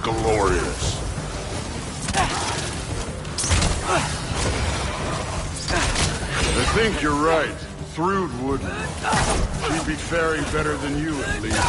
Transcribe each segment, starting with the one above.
glorious. I think you're right. Thrud wouldn't. She'd be faring better than you, at least.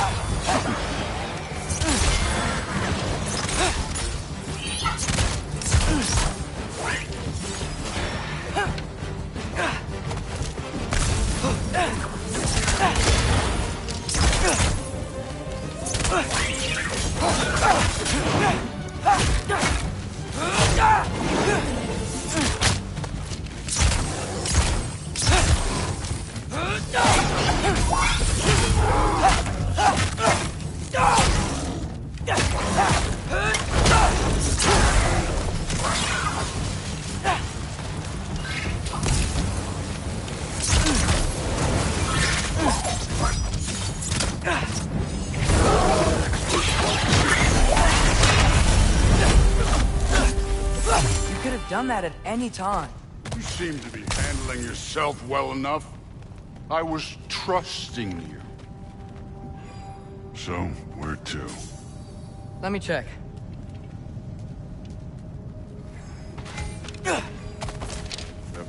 Done that at any time. You seem to be handling yourself well enough. I was trusting you. So, where to? Let me check. That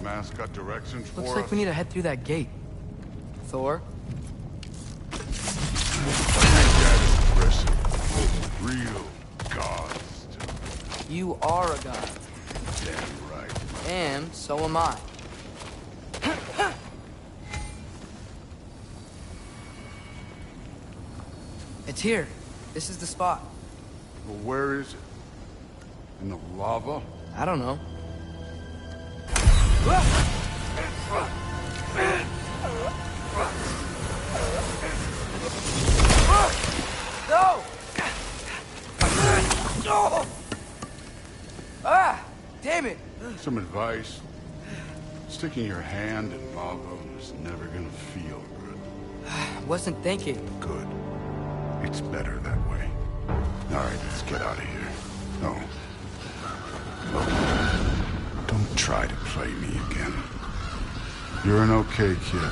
mask got directions for us? Looks like we need to head through that gate. Thor? Real gods. You are a god. Damn right. And so am I. It's here. This is the spot. Well, where is it? In the lava? I don't know. No! No! Ah! Damn it! Some advice. Sticking your hand in lava is never gonna feel good. Wasn't thinking. Good. It's better that way. Alright, let's get out of here. No. Don't try to play me again. You're an okay kid.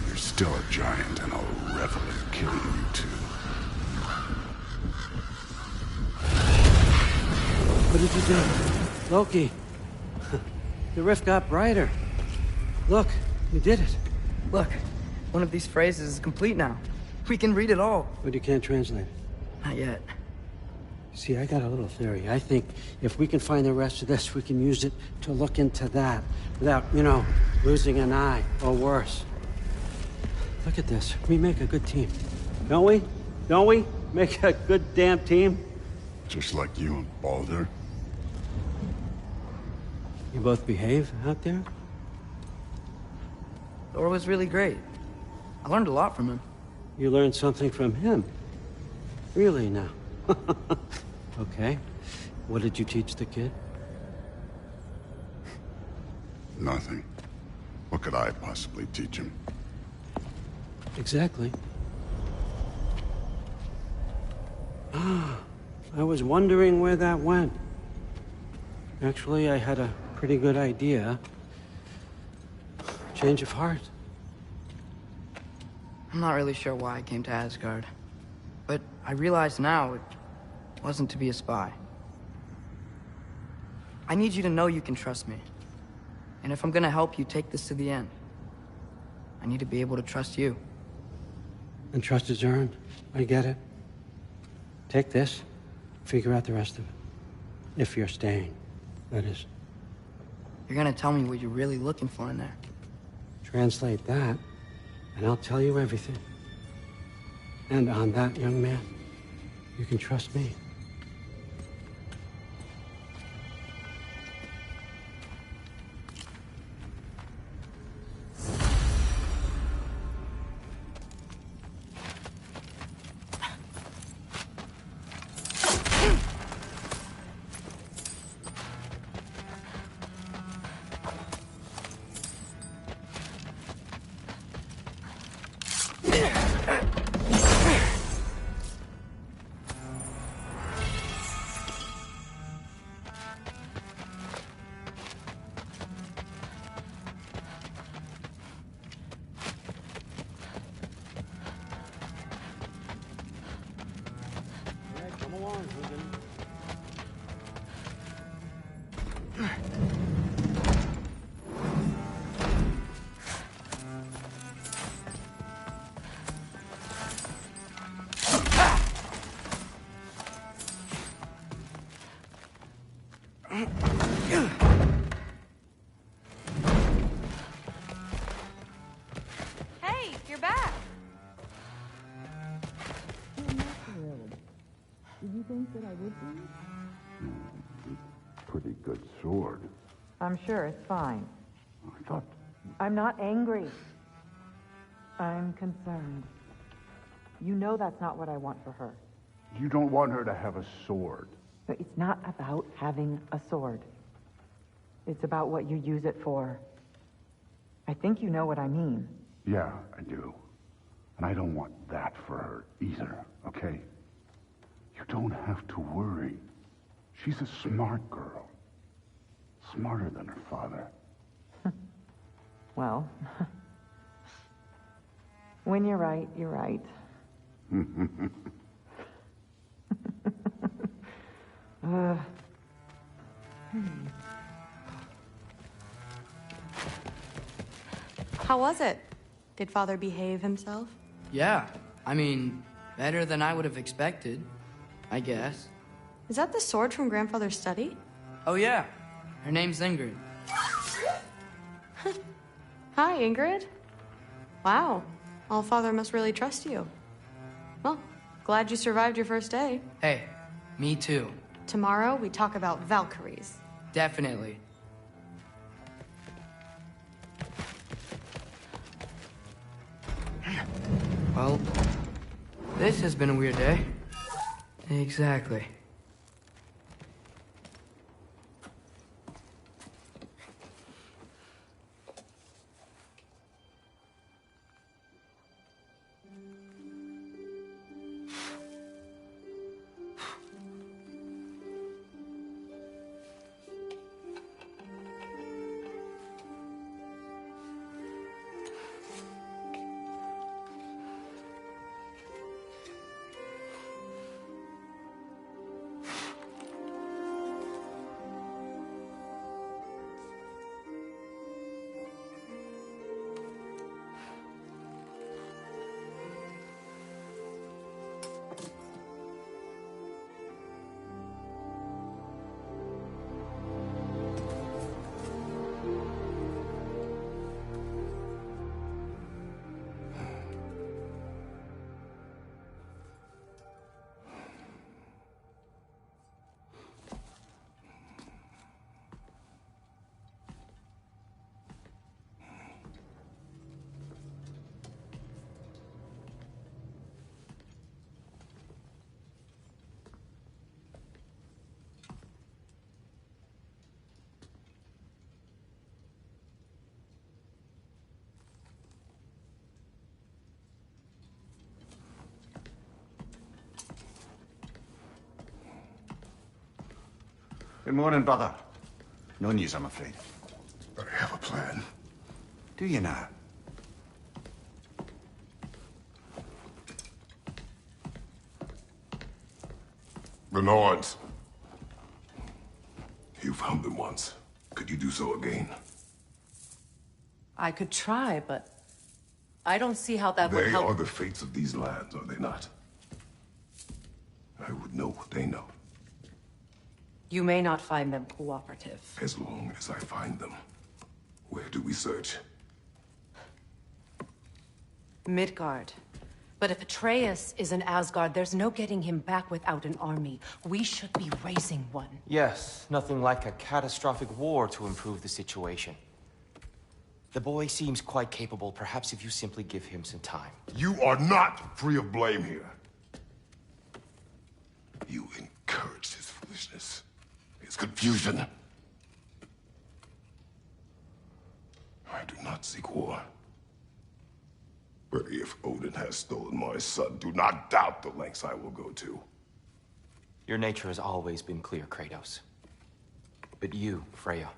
You're still a giant, and I'll revel in killing you too. What did you do? Loki. The rift got brighter. Look, you did it. Look, one of these phrases is complete now. We can read it all. But you can't translate it. Not yet. See, I got a little theory. I think if we can find the rest of this, we can use it to look into that without, losing an eye or worse. Look at this. We make a good team. Don't we? Don't we? Make a good damn team? Just like you and Baldur. You both behave out there? Thor was really great. I learned a lot from him. You learned something from him? Really now? Okay. What did you teach the kid? Nothing. What could I possibly teach him? Exactly. Ah, I was wondering where that went. Actually, I had a pretty good idea. Change of heart. I'm not really sure why I came to Asgard. But I realize now it wasn't to be a spy. I need you to know you can trust me. And if I'm gonna help you take this to the end, I need to be able to trust you. And trust is earned. I get it. Take this, figure out the rest of it. If you're staying, that is. You're gonna tell me what you're really looking for in there. Translate that, and I'll tell you everything. And on that, young man, you can trust me. on, Hogan. Hey, you're back. Did you think that I would be? Pretty good sword. I'm sure it's fine. I thought... I'm not angry. I'm concerned. You know that's not what I want for her. You don't want her to have a sword. But it's not about having a sword. It's about what you use it for. I think you know what I mean. Yeah, I do. And I don't want that for her either, okay? You don't have to worry. She's a smart girl. Smarter than her father. Well, when you're right, you're right. How was it? Did Father behave himself? Yeah, I mean, better than I would have expected, I guess. Is that the sword from Grandfather's study? Oh yeah, her name's Ingrid. Hi, Ingrid. Wow, Allfather must really trust you. Well, glad you survived your first day. Hey, me too. Tomorrow, we talk about Valkyries. Definitely. Well, this has been a weird day. Exactly. Good morning, brother. No news, I'm afraid. I have a plan. Do you now? The Norns. You found them once. Could you do so again? I could try, but I don't see how that would They help. are the fates of these lands, are they not? I would know what they know, You may not find them cooperative. as long as I find them. Where do we search? Midgard. But if Atreus is in Asgard, there's no getting him back without an army. We should be raising one. Yes, nothing like a catastrophic war to improve the situation. The boy seems quite capable. Perhaps if you simply give him some time. You are not free of blame here. You encouraged his foolishness, his confusion. I do not seek war. But if Odin has stolen my son, do not doubt the lengths I will go to. Your nature has always been clear, Kratos. But you, Freya.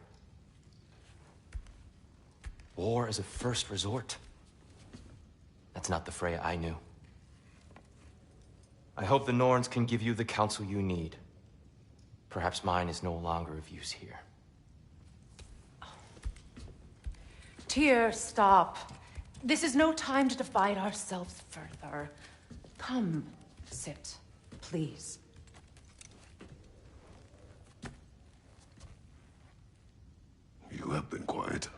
War is a first resort. That's not the Freya I knew. I hope the Norns can give you the counsel you need. Perhaps mine is no longer of use here. Tyr, stop. This is no time to divide ourselves further. Come, sit, please. You have been quiet.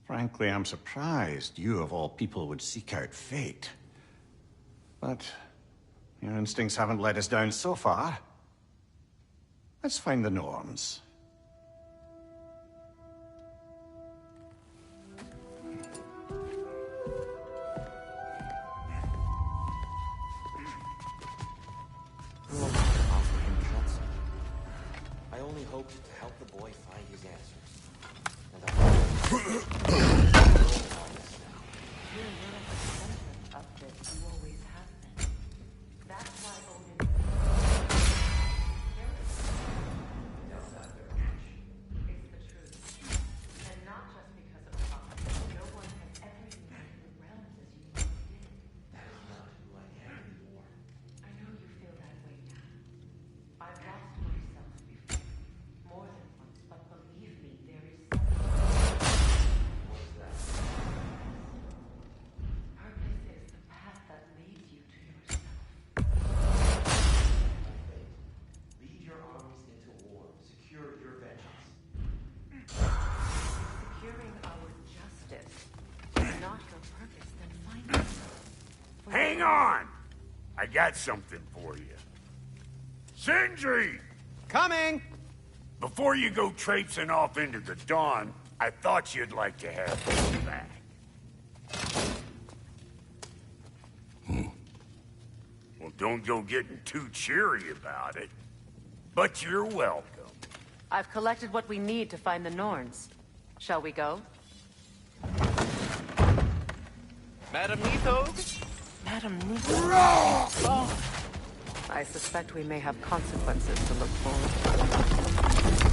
Frankly, I'm surprised you, of all people, would seek out fate. But your instincts haven't let us down so far. Let's find the Norns. I only hoped to help the boy find his answers. And Hang on! I got something for you. Sindri! Coming! Before you go traipsing off into the dawn, I thought you'd like to have this back. Well, don't go getting too cheery about it. But you're welcome. I've collected what we need to find the Norns. Shall we go? Madam Neathog? Madam Nita. Oh. I suspect we may have consequences to look forward to.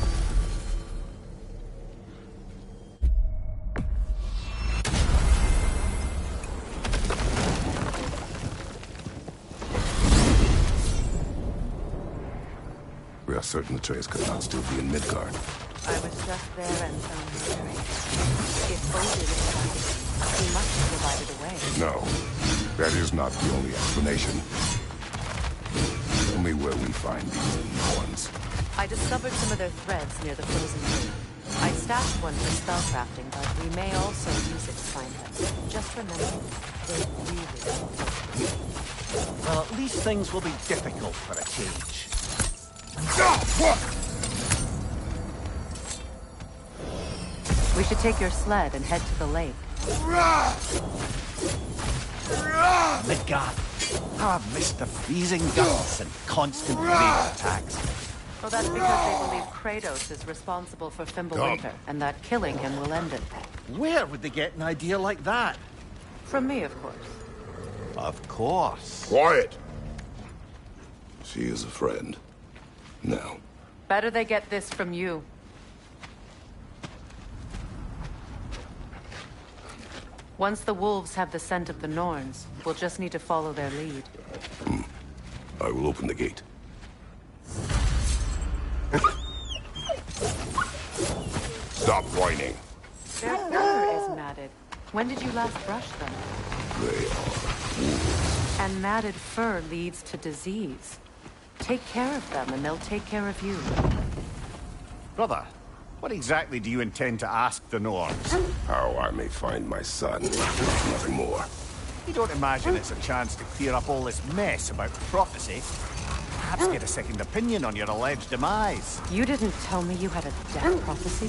We are certain the trace could not still be in Midgard. I was just there and found no trace. If Odin is right, he must have provided a way. No, that is not the only explanation. Tell me where we find these Norns. I discovered some of their threads near the frozen moon. I stashed one for spellcrafting, but we may also use it to find them. Just remember, they really don't. Well, at least things will be difficult for a change. We should take your sled and head to the lake. Midgard. How I've missed the freezing gusts and constant rain attacks. Well, that's because they believe Kratos is responsible for Fimbulwinter, and that killing him will end it. Where would they get an idea like that? From me, of course. Of course. Quiet! She is a friend. Now. Better they get this from you. Once the wolves have the scent of the Norns, we'll just need to follow their lead. I will open the gate. Stop whining. Their fur is matted. When did you last brush them? They are wolves. And matted fur leads to disease. Take care of them, and they'll take care of you. Brother, what exactly do you intend to ask the Norns? How I may find my son. Nothing more. You don't imagine it's a chance to clear up all this mess about prophecy? Perhaps get a second opinion on your alleged demise. You didn't tell me you had a death prophecy?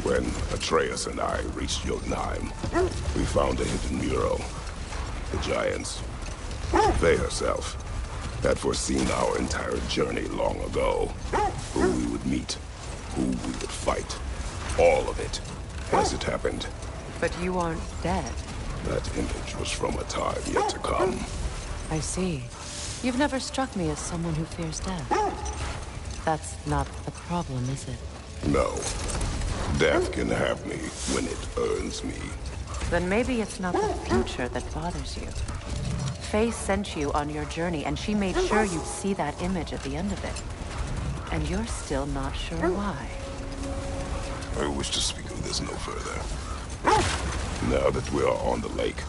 When Atreus and I reached Jotunheim, we found a hidden mural. The Giants, Faye herself, had foreseen our entire journey long ago. Who we would meet, who we would fight. All of it, as it happened. But you aren't dead. That image was from a time yet to come. I see. You've never struck me as someone who fears death. That's not the problem, is it? No. Death can have me when it earns me. Then maybe it's not the future that bothers you. Faye sent you on your journey, and she made sure you'd see that image at the end of it. And you're still not sure why. I wish to speak of this no further. Now that we are on the lake,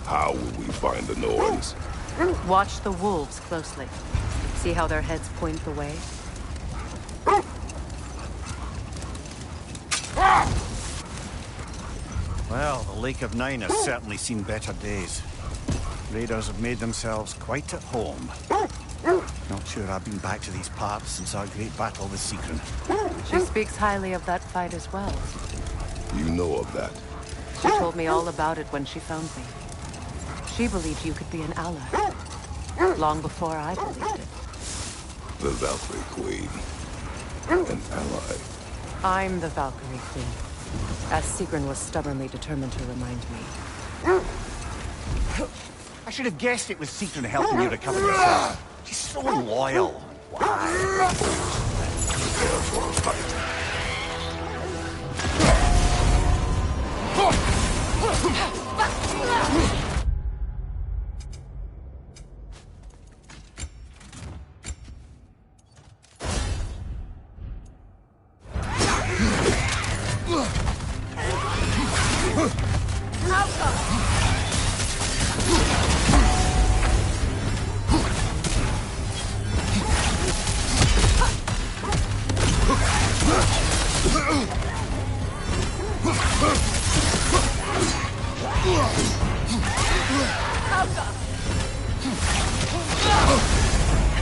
how will we find the Norns? Watch the wolves closely. See how their heads point the way? Well, the Lake of Nine has certainly seen better days. Raiders have made themselves quite at home. Not sure I've been back to these parts since our great battle with Seekron. She speaks highly of that fight as well. You know of that? She told me all about it when she found me. She believed you could be an ally. Long before I believed it. The Valkyrie Queen. An ally. I'm the Valkyrie Queen. As Seekron was stubbornly determined to remind me. I should have guessed it was Seekron helping you recover yourself. She's so loyal. Why? Prepare for a fight.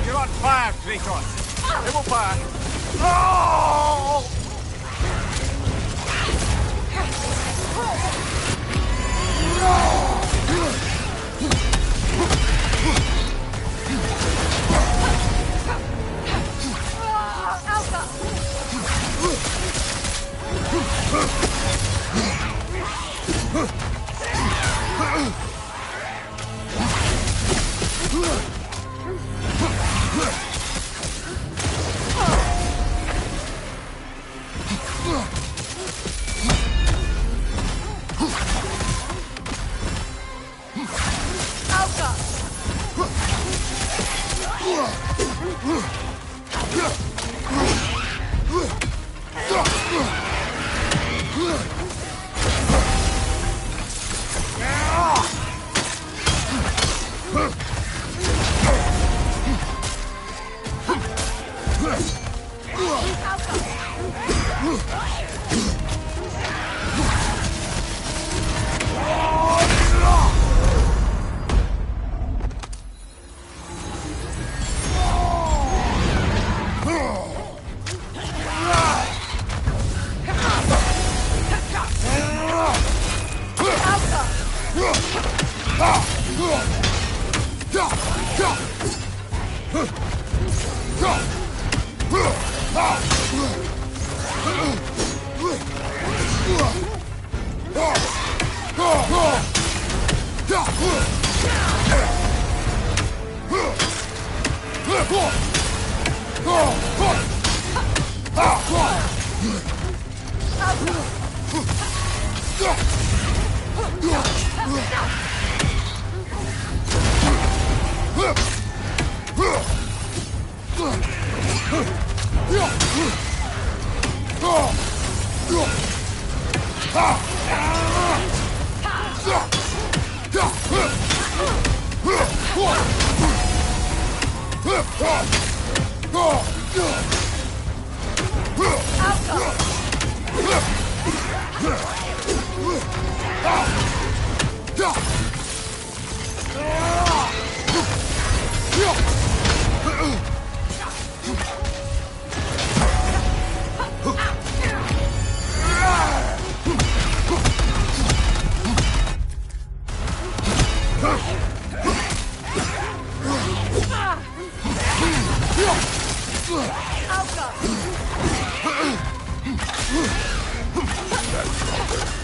You're on fire, Kratos. They will fire. Oh!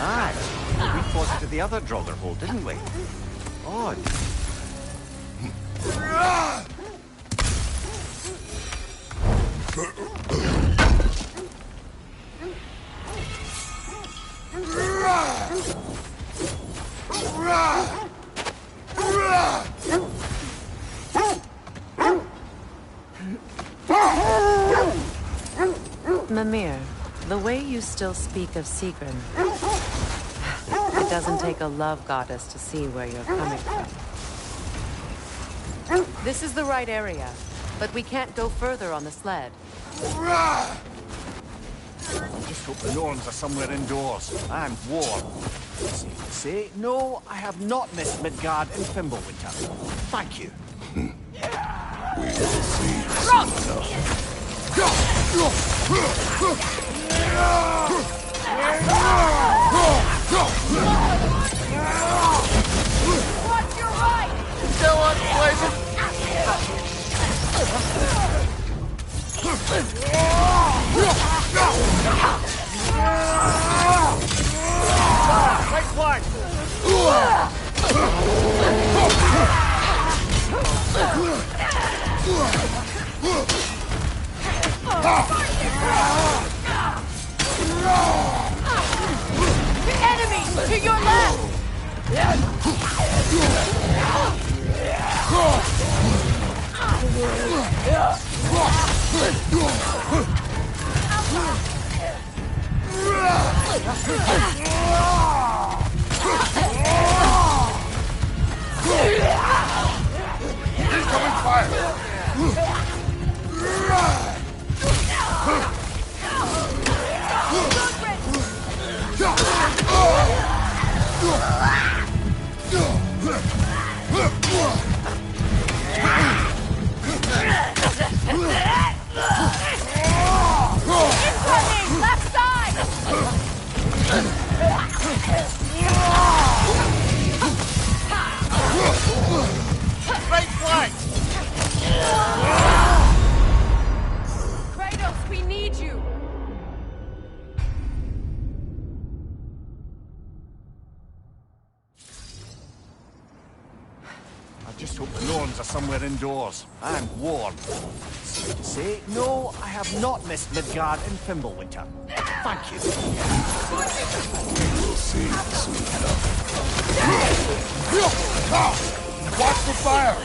Aye, we fought into the other Draugr hole, didn't we? Odd. Mimir, the way you still speak of Sigrun, it doesn't take a love goddess to see where you're coming from. This is the right area, but we can't go further on the sled. Just hope the Norns are somewhere indoors and warm. Safe to say, no, I have not missed Midgard and Fimbulwinter. Thank you. We will see soon enough. Watch your right! Still unpleasant! Right flank! Enemy! To your left! Incoming fire! Incoming! Left side! Right flank! Kratos, we need you! I just hope the Norns are somewhere indoors and warm. Safe to say, no, I have not missed Midgard and Fimbulwinter. Thank you. We will see soon enough. Watch the fire!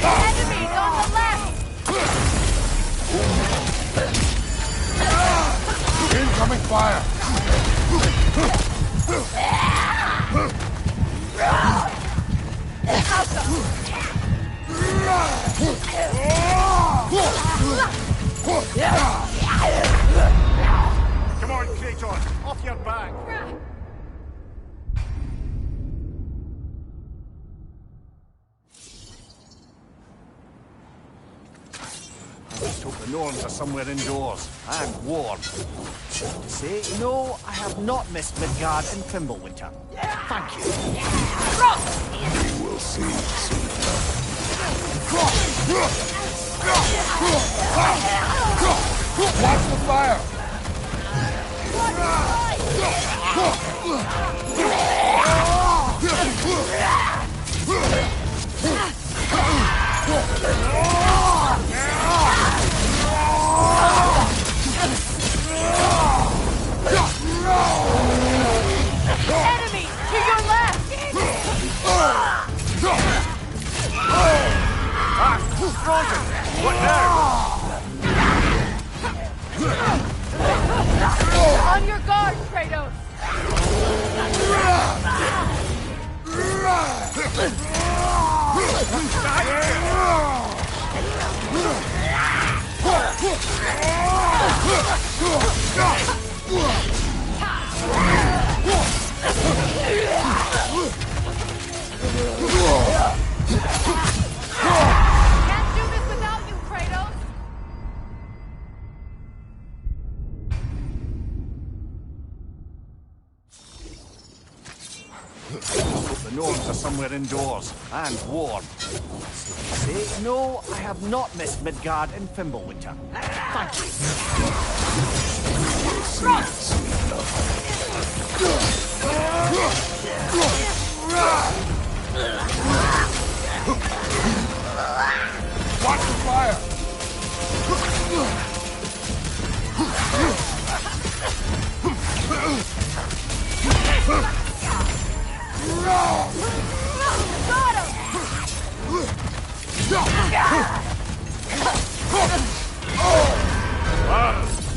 Enemies on the left! Incoming fire! Come on, Kratos, off your back. I just hope the Norns are somewhere indoors and warm. Safe to say, no, I have not missed Midgard and Fimbulwinter. Thank you. We will see soon enough. Watch the fire! Enemy! To your left! Frozen! What now? On your guard, Kratos! Can't do this without you, Kratos! somewhere indoors, and warm. Safe to say, no, I have not missed Midgard and Fimbulwinter. Thank Watch the fire!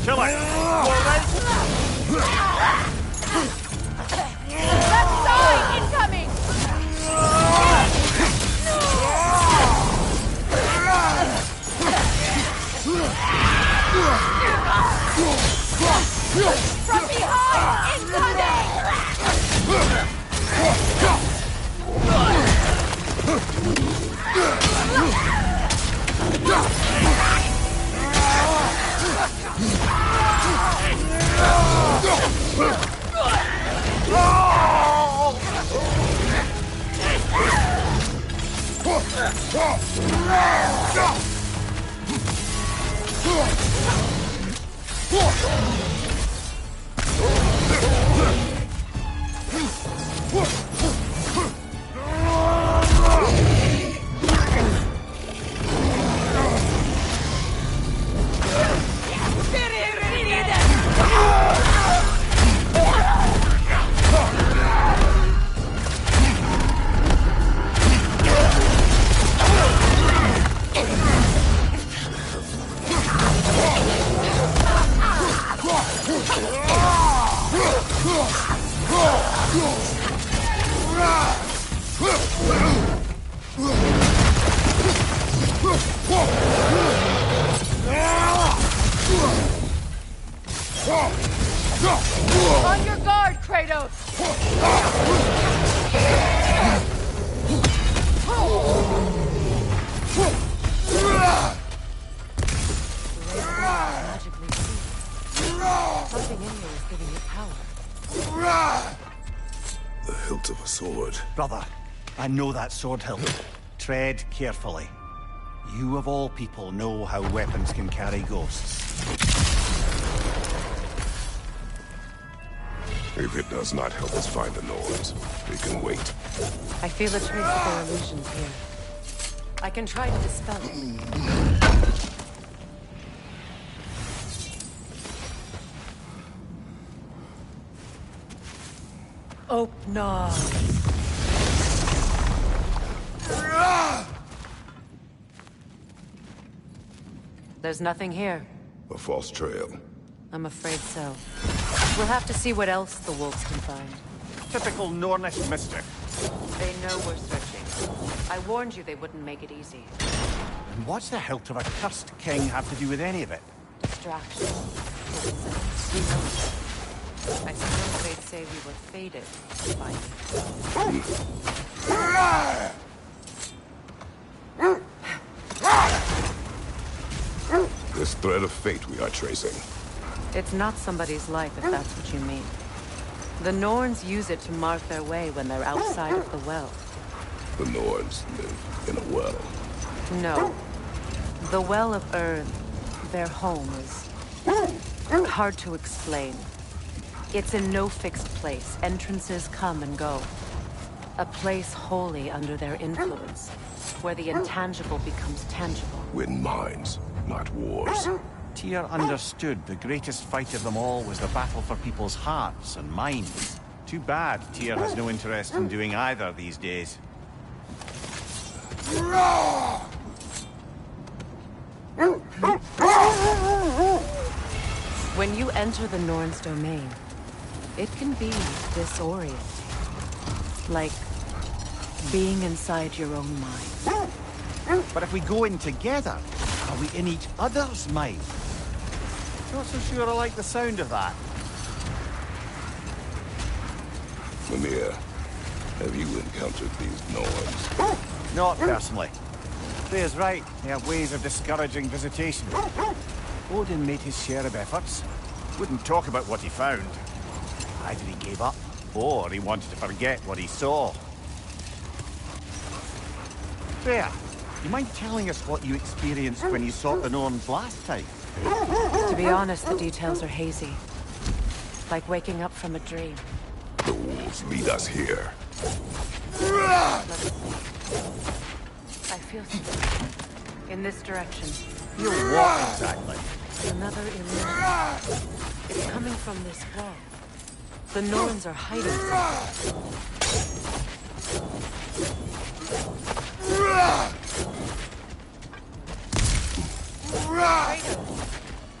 Kill it! Left side incoming! From behind incoming! On your guard, Kratos! Magically see. Something in here is giving you power. The hilt of a sword. Brother, I know that sword hilt. Tread carefully. You of all people know how weapons can carry ghosts. If it does not help us find the Norns, we can wait. I feel a trace of their illusions here. I can try to dispel it. Open. There's nothing here. A false trail. I'm afraid so. We'll have to see what else the wolves can find. Typical Nornish mischief. They know we're searching. I warned you they wouldn't make it easy. And what's the hilt of a cursed king have to do with any of it? Distraction. Who knows? I suppose they'd say we were fated by you. This thread of fate we are tracing. It's not somebody's life, if that's what you mean. The Norns use it to mark their way when they're outside of the well. The Norns live in a well. No. The Well of Earth, their home, is hard to explain. It's in no fixed place. Entrances come and go. A place wholly under their influence, where the intangible becomes tangible. Win minds, not wars. Tyr understood the greatest fight of them all was the battle for people's hearts and minds. Too bad Tyr has no interest in doing either these days. When you enter the Norn's domain, it can be disorienting. Like being inside your own mind. But if we go in together, are we in each other's mind? Not so sure I like the sound of that. Mimir, have you encountered these Norns? Not personally. Freya's right. They have ways of discouraging visitation. Odin made his share of efforts. Wouldn't talk about what he found. Either he gave up, or he wanted to forget what he saw. Freya, you mind telling us what you experienced when you sought the Norns last time? To be honest, the details are hazy. Like waking up from a dream. The wolves lead us here. I feel something. In this direction. You what exactly? Another illusion. It's coming from this wall. The Norns are hiding something. Kratos,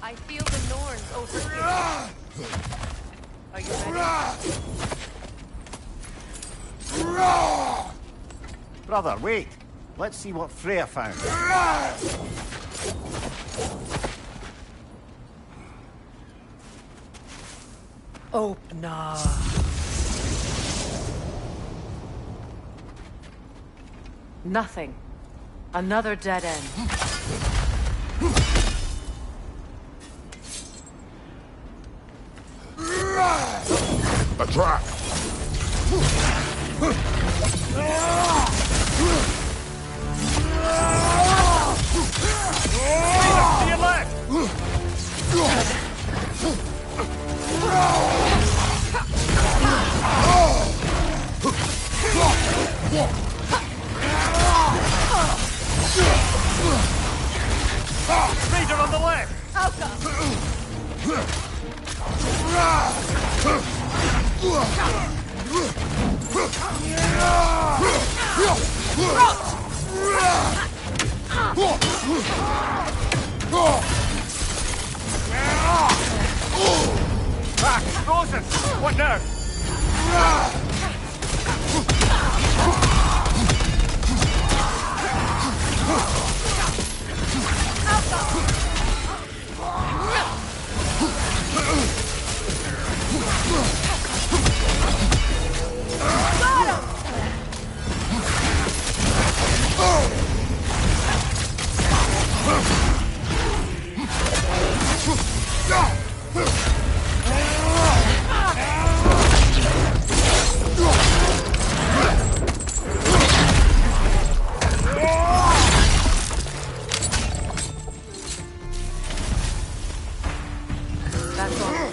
I feel the Norns over here. Are you ready? Brother, wait. Let's see what Freya found. Opener. Nothing. Another dead end. A trap! To your left! Raider on the left! Back, frozen! What now? That's all.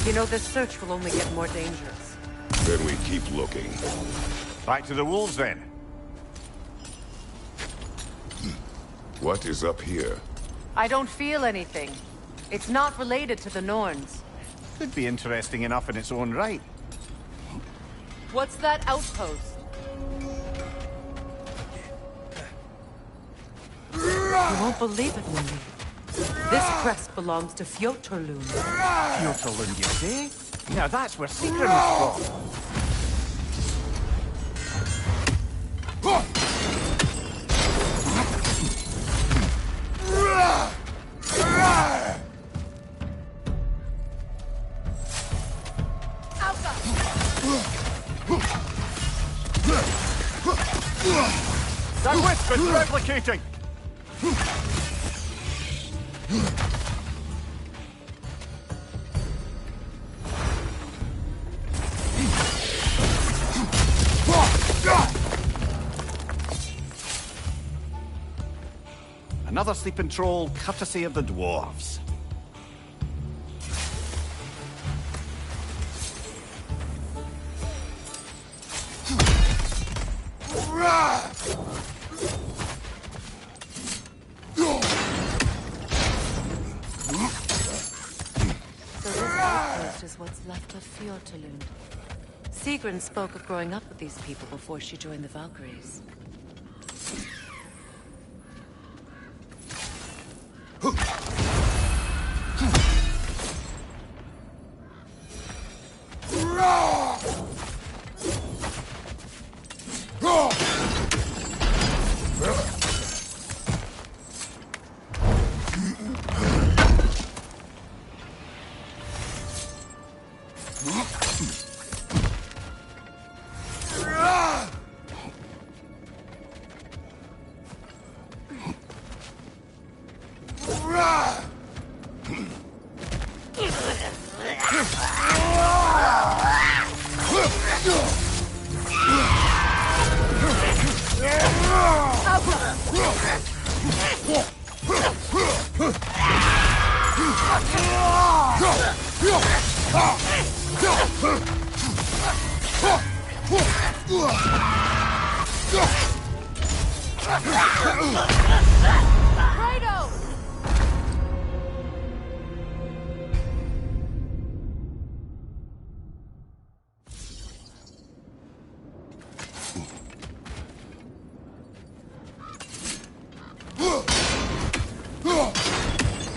You know, this search will only get more dangerous. Then we keep looking. Back to the wolves, then. What is up here? I don't feel anything. It's not related to the Norns. Could be interesting enough in its own right. What's that outpost? You won't believe it, Mindy. This crest belongs to Fjotorlund. Fjotorlund, you say? Now that's where Sigrun is from. That whisper's replicating! Another sleeping troll, courtesy of the dwarves. So this outpost is what's left of Fjotorlund. Sigrun spoke of growing up with these people before she joined the Valkyries.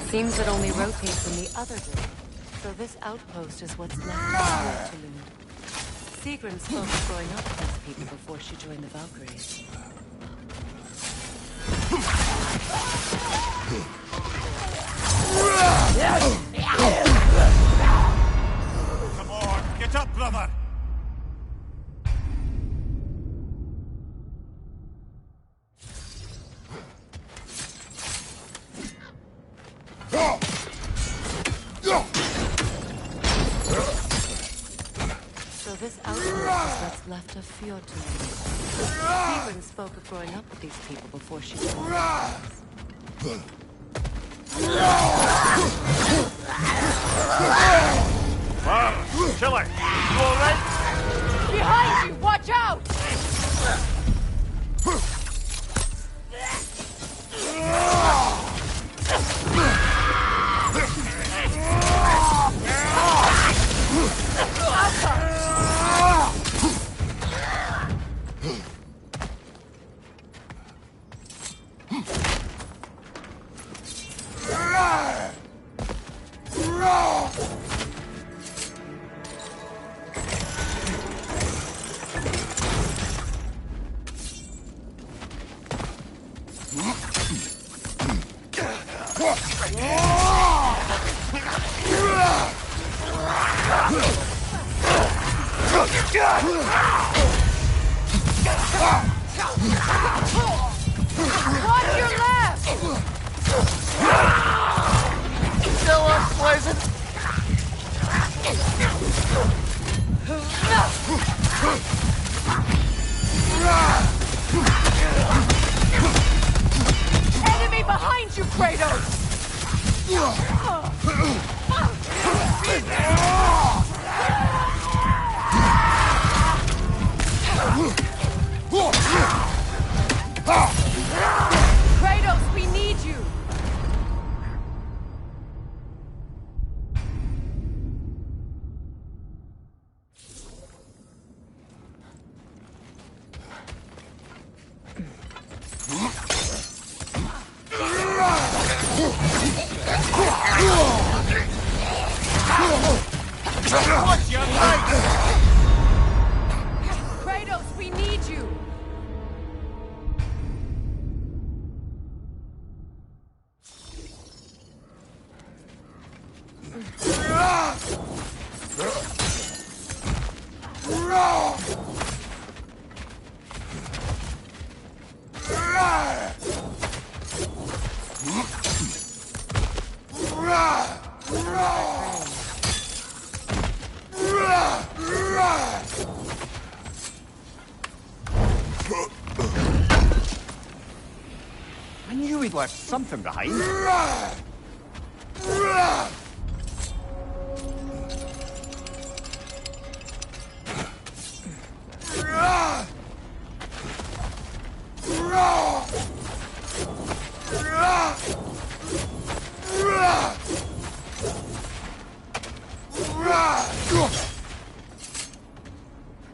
Seems it only rotates in the other direction. So this outpost is what's left of the Tulum. Sigrun spoke of growing up with these people before she joined the Valkyries. Come on, get up, brother! So this outpost is what's left of Fjordtulum. Sigrun spoke of growing up with these people before she joined the Valkyries. Wow, Chile, you alright? Behind you! Watch out! Watch your left! Still unpleasant. Enemy behind you, Kratos! Kratos, we need you! Watch your legs! Kratos, we need you! I knew he'd left something behind.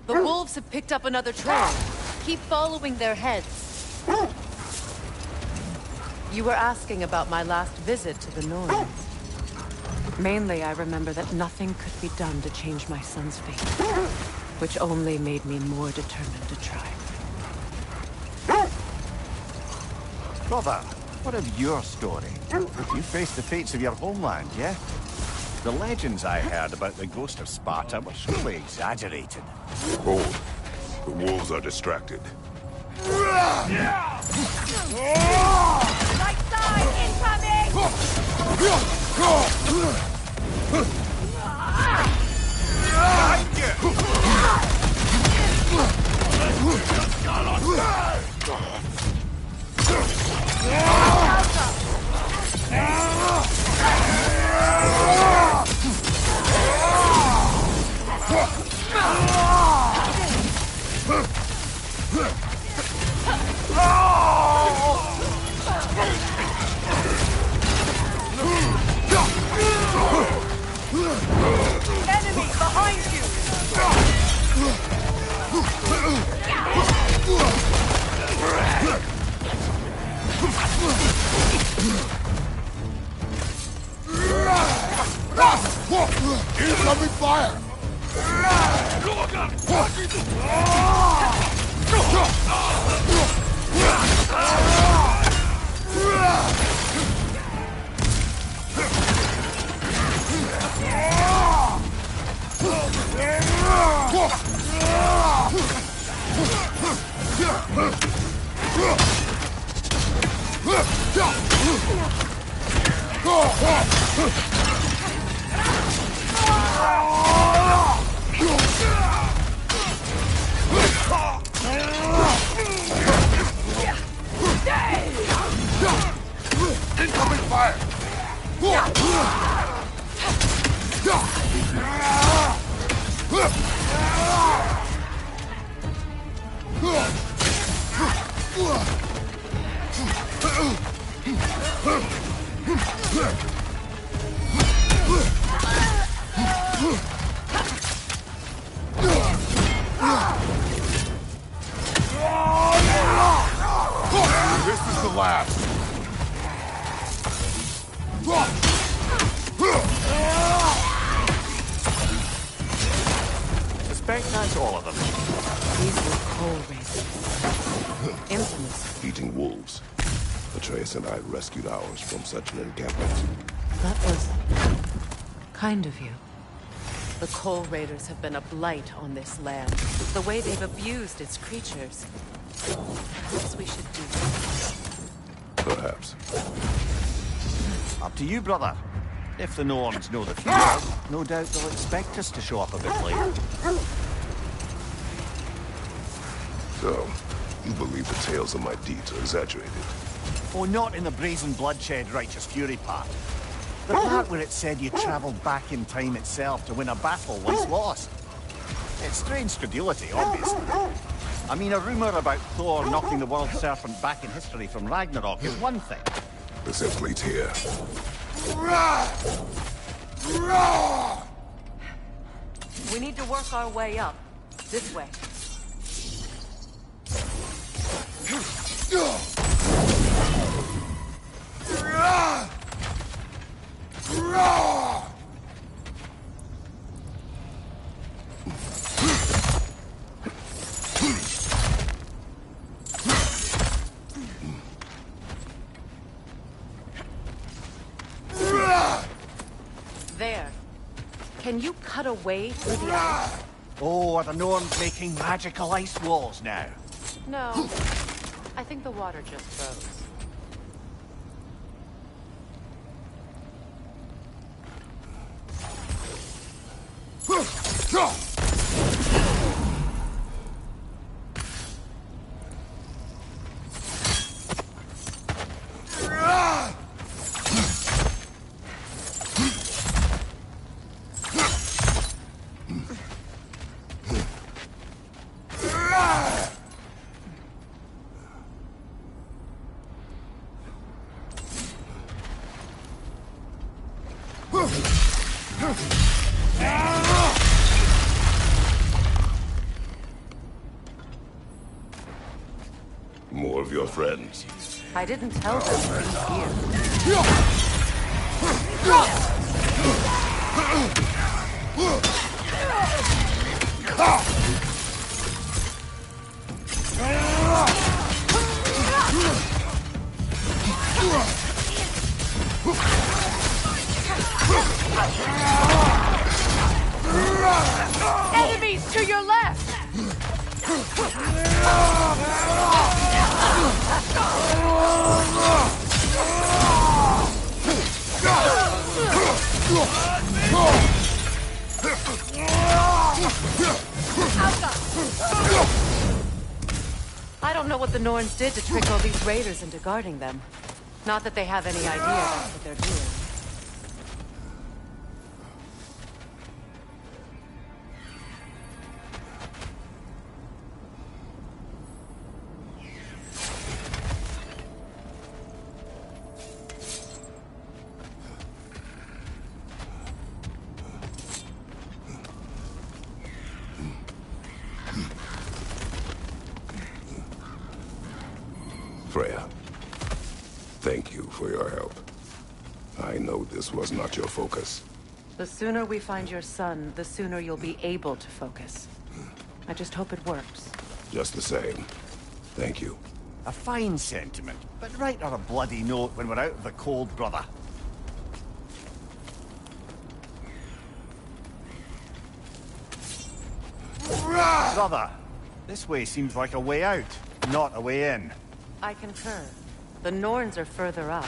The wolves have picked up another trail. Keep following their heads. You were asking about my last visit to the North. Mainly, I remember that nothing could be done to change my son's fate, which only made me more determined to try. Brother, what of your story? You faced the fates of your homeland, yeah? The legends I heard about the ghost of Sparta were surely exaggerated. Hold. The wolves are distracted. Right side, incoming! Enemy behind you! Incoming fire! Incoming fire! This is the last. Suspect that's all of them. These were coal raiders. Infamous. Eating wolves. Atreus and I rescued ours from such an encampment. That was kind of you. The coal raiders have been a blight on this land. The way they've abused its creatures. Perhaps we should do something. Perhaps. Up to you, brother. If the Norns know the future, no doubt they'll expect us to show up a bit later. So, you believe the tales of my deeds are exaggerated? Oh, not in the brazen bloodshed righteous fury part. The part where it said you travelled back in time itself to win a battle once lost. It's strange credulity, obviously. I mean, a rumour about Thor knocking the world serpent back in history from Ragnarök is one thing. The Sith fleet's here. We need to work our way up. This way. There. Can you cut a way through the ice? Oh, are the Norns making magical ice walls now? No. I think the water just froze. More of your friends. I didn't tell them to be here. Enemies to your left! I don't know what the Norns did to trick all these raiders into guarding them. Not that they have any idea that's what they're doing. Freya, thank you for your help. I know this was not your focus. The sooner we find your son, the sooner you'll be able to focus. I just hope it works. Just the same. Thank you. A fine sentiment, but write her a bloody note when we're out of the cold, brother. Brother, this way seems like a way out, not a way in. I concur. The Norns are further up.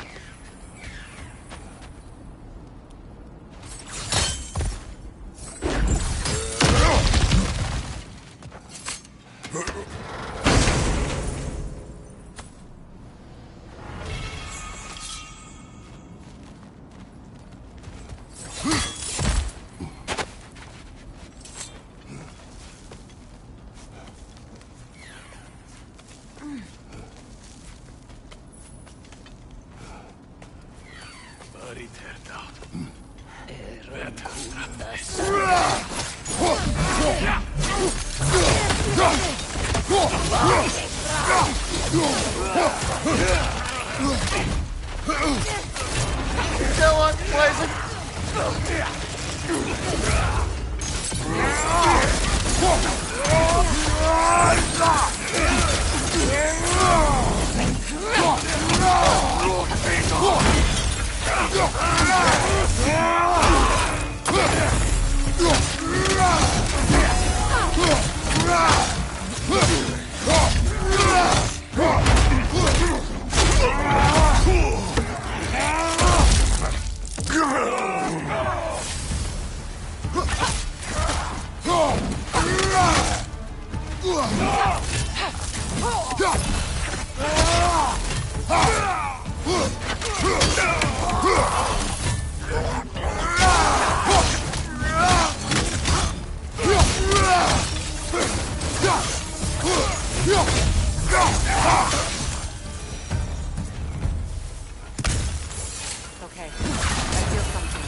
Okay, I feel something.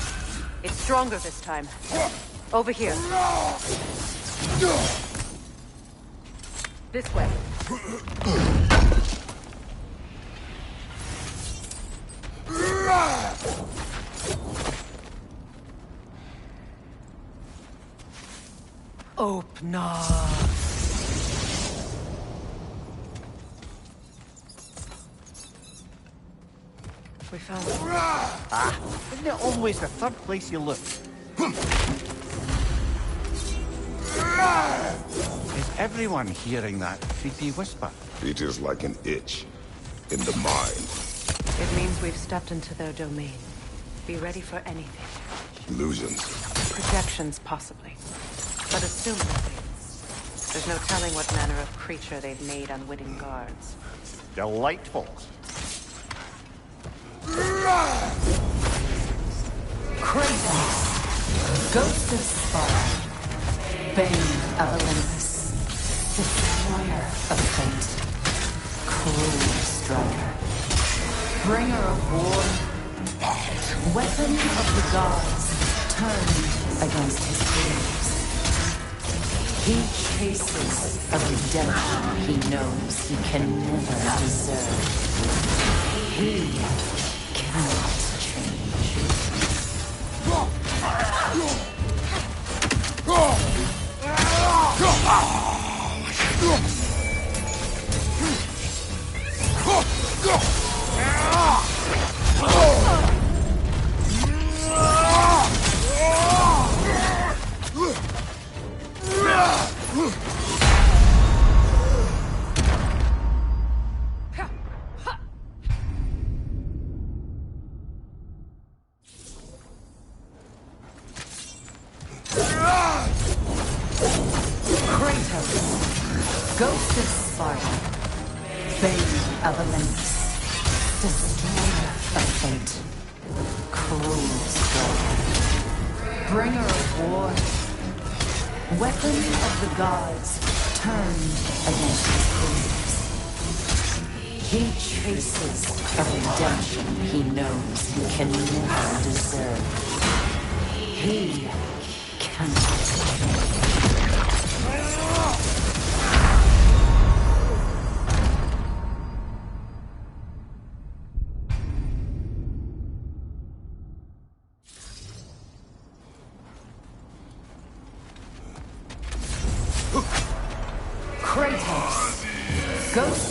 It's stronger this time. Over here. This way. Open up. We found it. Ah, isn't it always the third place you look? Is everyone hearing that creepy whisper? It is like an itch in the mind. It means we've stepped into their domain. Be ready for anything. Illusions. Projections, possibly. But assume nothing. There's no telling what manner of creature they've made unwitting guards. Delightful. Kratos, Ghost of Sparta, Bane of Olympus, Destroyer of Fate, Cruel Striker, Bringer of War, Weapon of the Gods, turned against his creators. He chases a redemption he knows he can never deserve. He cannot change. Ghost of Sparta, Bane of Olympus, Destroyer of Fate, Cruel Striker, Bringer of War, Weapon of the Gods, turned against his creators. He chases a redemption he knows he can never deserve. He cannot.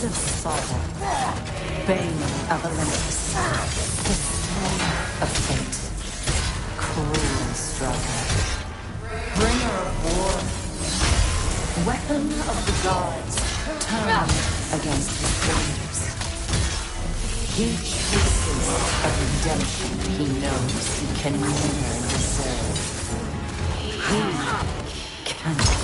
of Sparta, bane of Olympus, destroyer of fate, cruel striker, bringer of war, weapon of the gods, turned against his dreams. He chooses a redemption he knows he can never deserve. He cannot.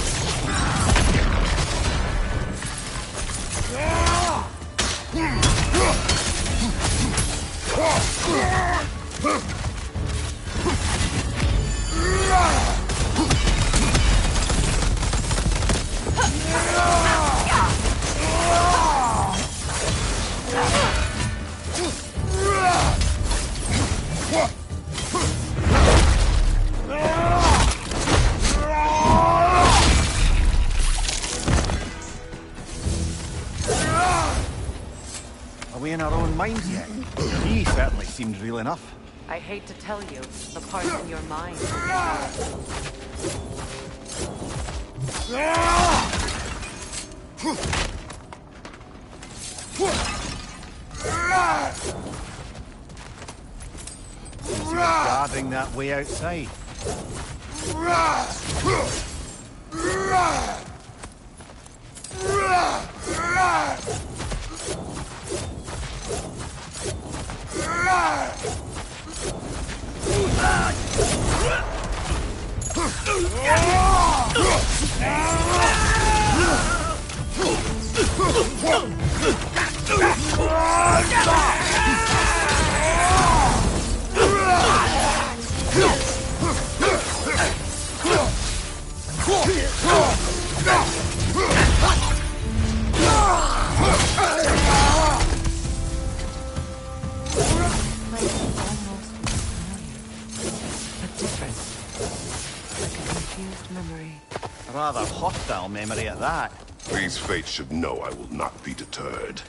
Are we in our own minds yet? He certainly seemed real enough. I hate to tell you, the parts in your mind. He's guarding that way outside. Rather hostile memory at that. These fates should know I will not be deterred.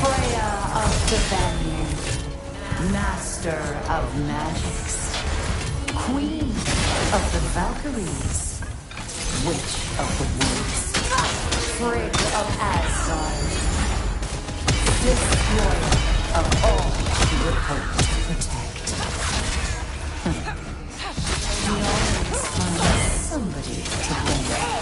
Freya of the Vanguard, master of magics, queen of the Valkyries, witch of the woods, Frigg of Asgard, destroyer of all she would hope to protect. She always finds somebody to blame.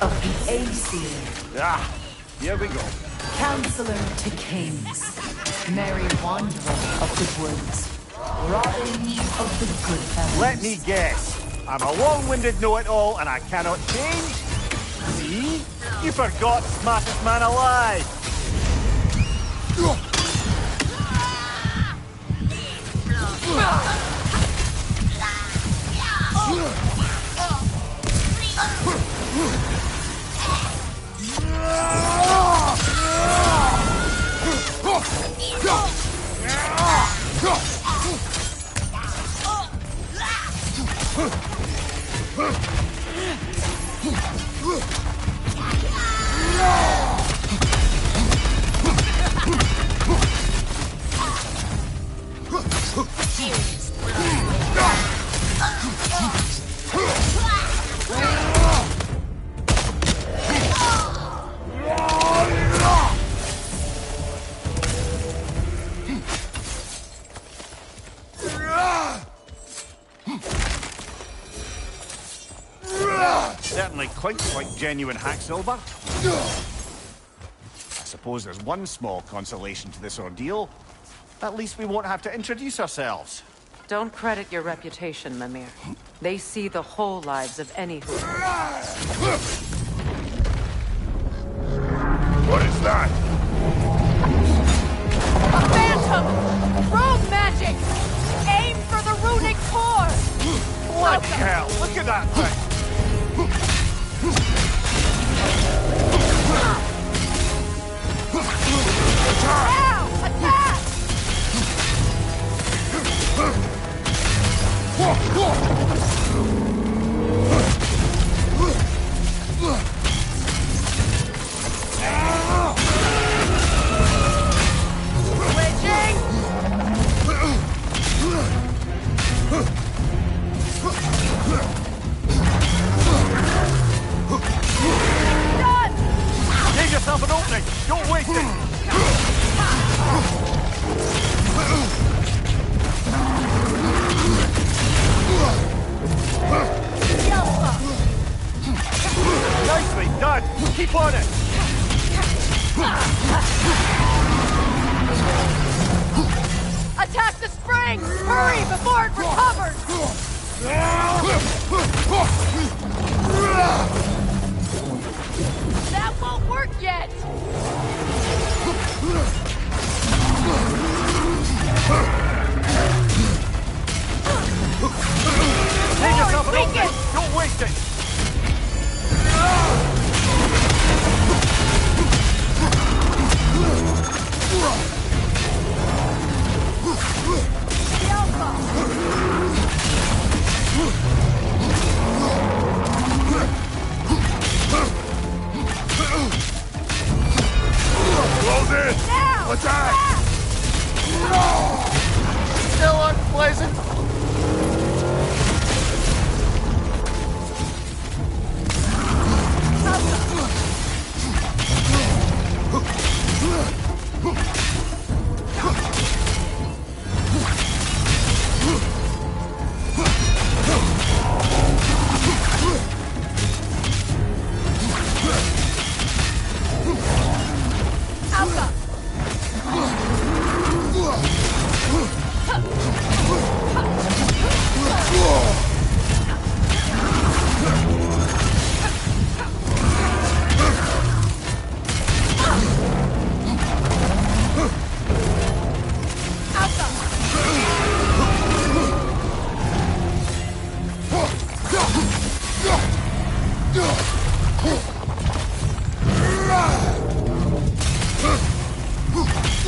Of the Aesir. Ah, here we go. Counselor to kings, Merry Wanderer of the woods, Robin of the good fellows. Let me guess. I'm a long-winded know-it-all and I cannot change? See? You forgot smartest man alive. Certainly clinks like genuine hack silver. I suppose there's one small consolation to this ordeal. At least we won't have to introduce ourselves. Don't credit your reputation, Mimir. They see the whole lives of any who... What is that? A phantom! Rogue magic! Aim for the runic core! Bloody hell! Look at that thing! Ow! Attack! Switching! Done! Give yourself an opening! Don't waste it! Nicely done! Keep on it! Attack the spring! Hurry before it recovers! That won't work yet! Give yourself an opening! Don't waste it! Close it! Now! Attack! Still unpleasant!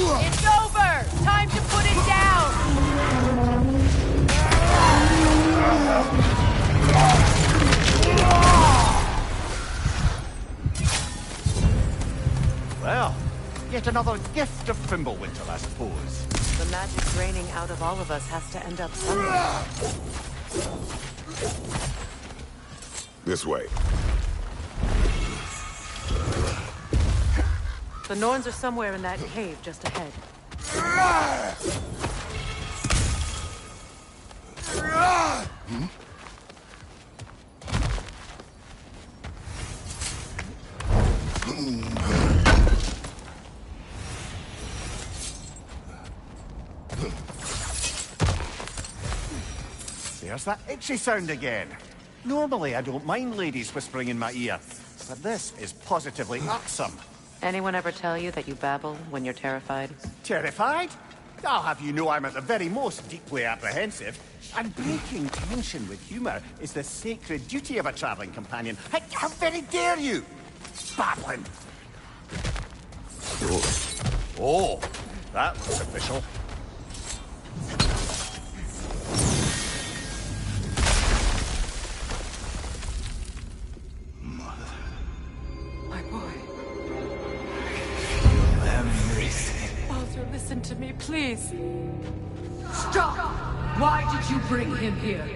It's over! Time to put it down! Well, yet another gift of Fimbulwinter, I suppose. The magic draining out of all of us has to end up somewhere. This way. The Norns are somewhere in that cave just ahead. There's that itchy sound again. Normally I don't mind ladies whispering in my ear, but this is positively irksome. Anyone ever tell you that you babble when you're terrified? Terrified? I'll have you know I'm at the very most deeply apprehensive. And breaking tension with humour is the sacred duty of a travelling companion. How very dare you! Babbling! Oh, that looks official. My boy. Baldur, listen to me, please. Stop! Why did you bring him here?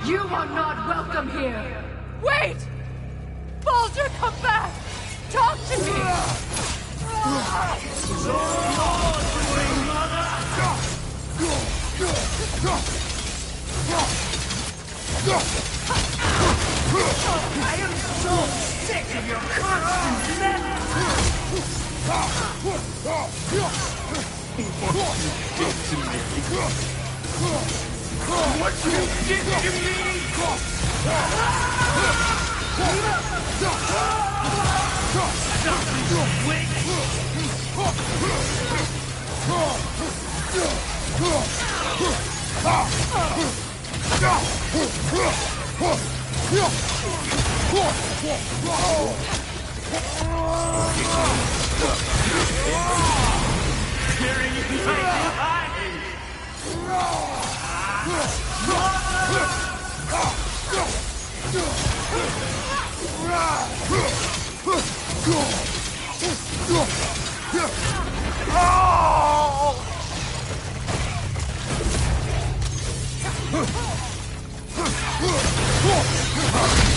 You are not welcome here! Wait! Baldur, come back! Talk to me! I am so sick of your constant menace! What you did to me!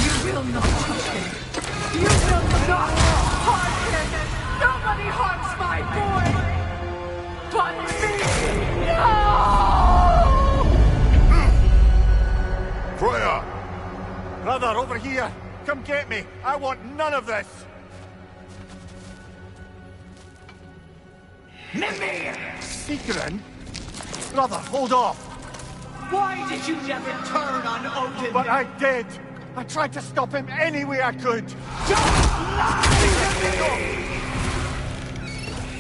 You will not touch him! You will not harm him! Nobody harms my boy! But me! No! Freya! Brother, over here! Come get me! I want none of this! Mimir! Secret? Brother, hold off! Why did you never turn on Odin? But I did! I tried to stop him any way I could! Don't lie to me!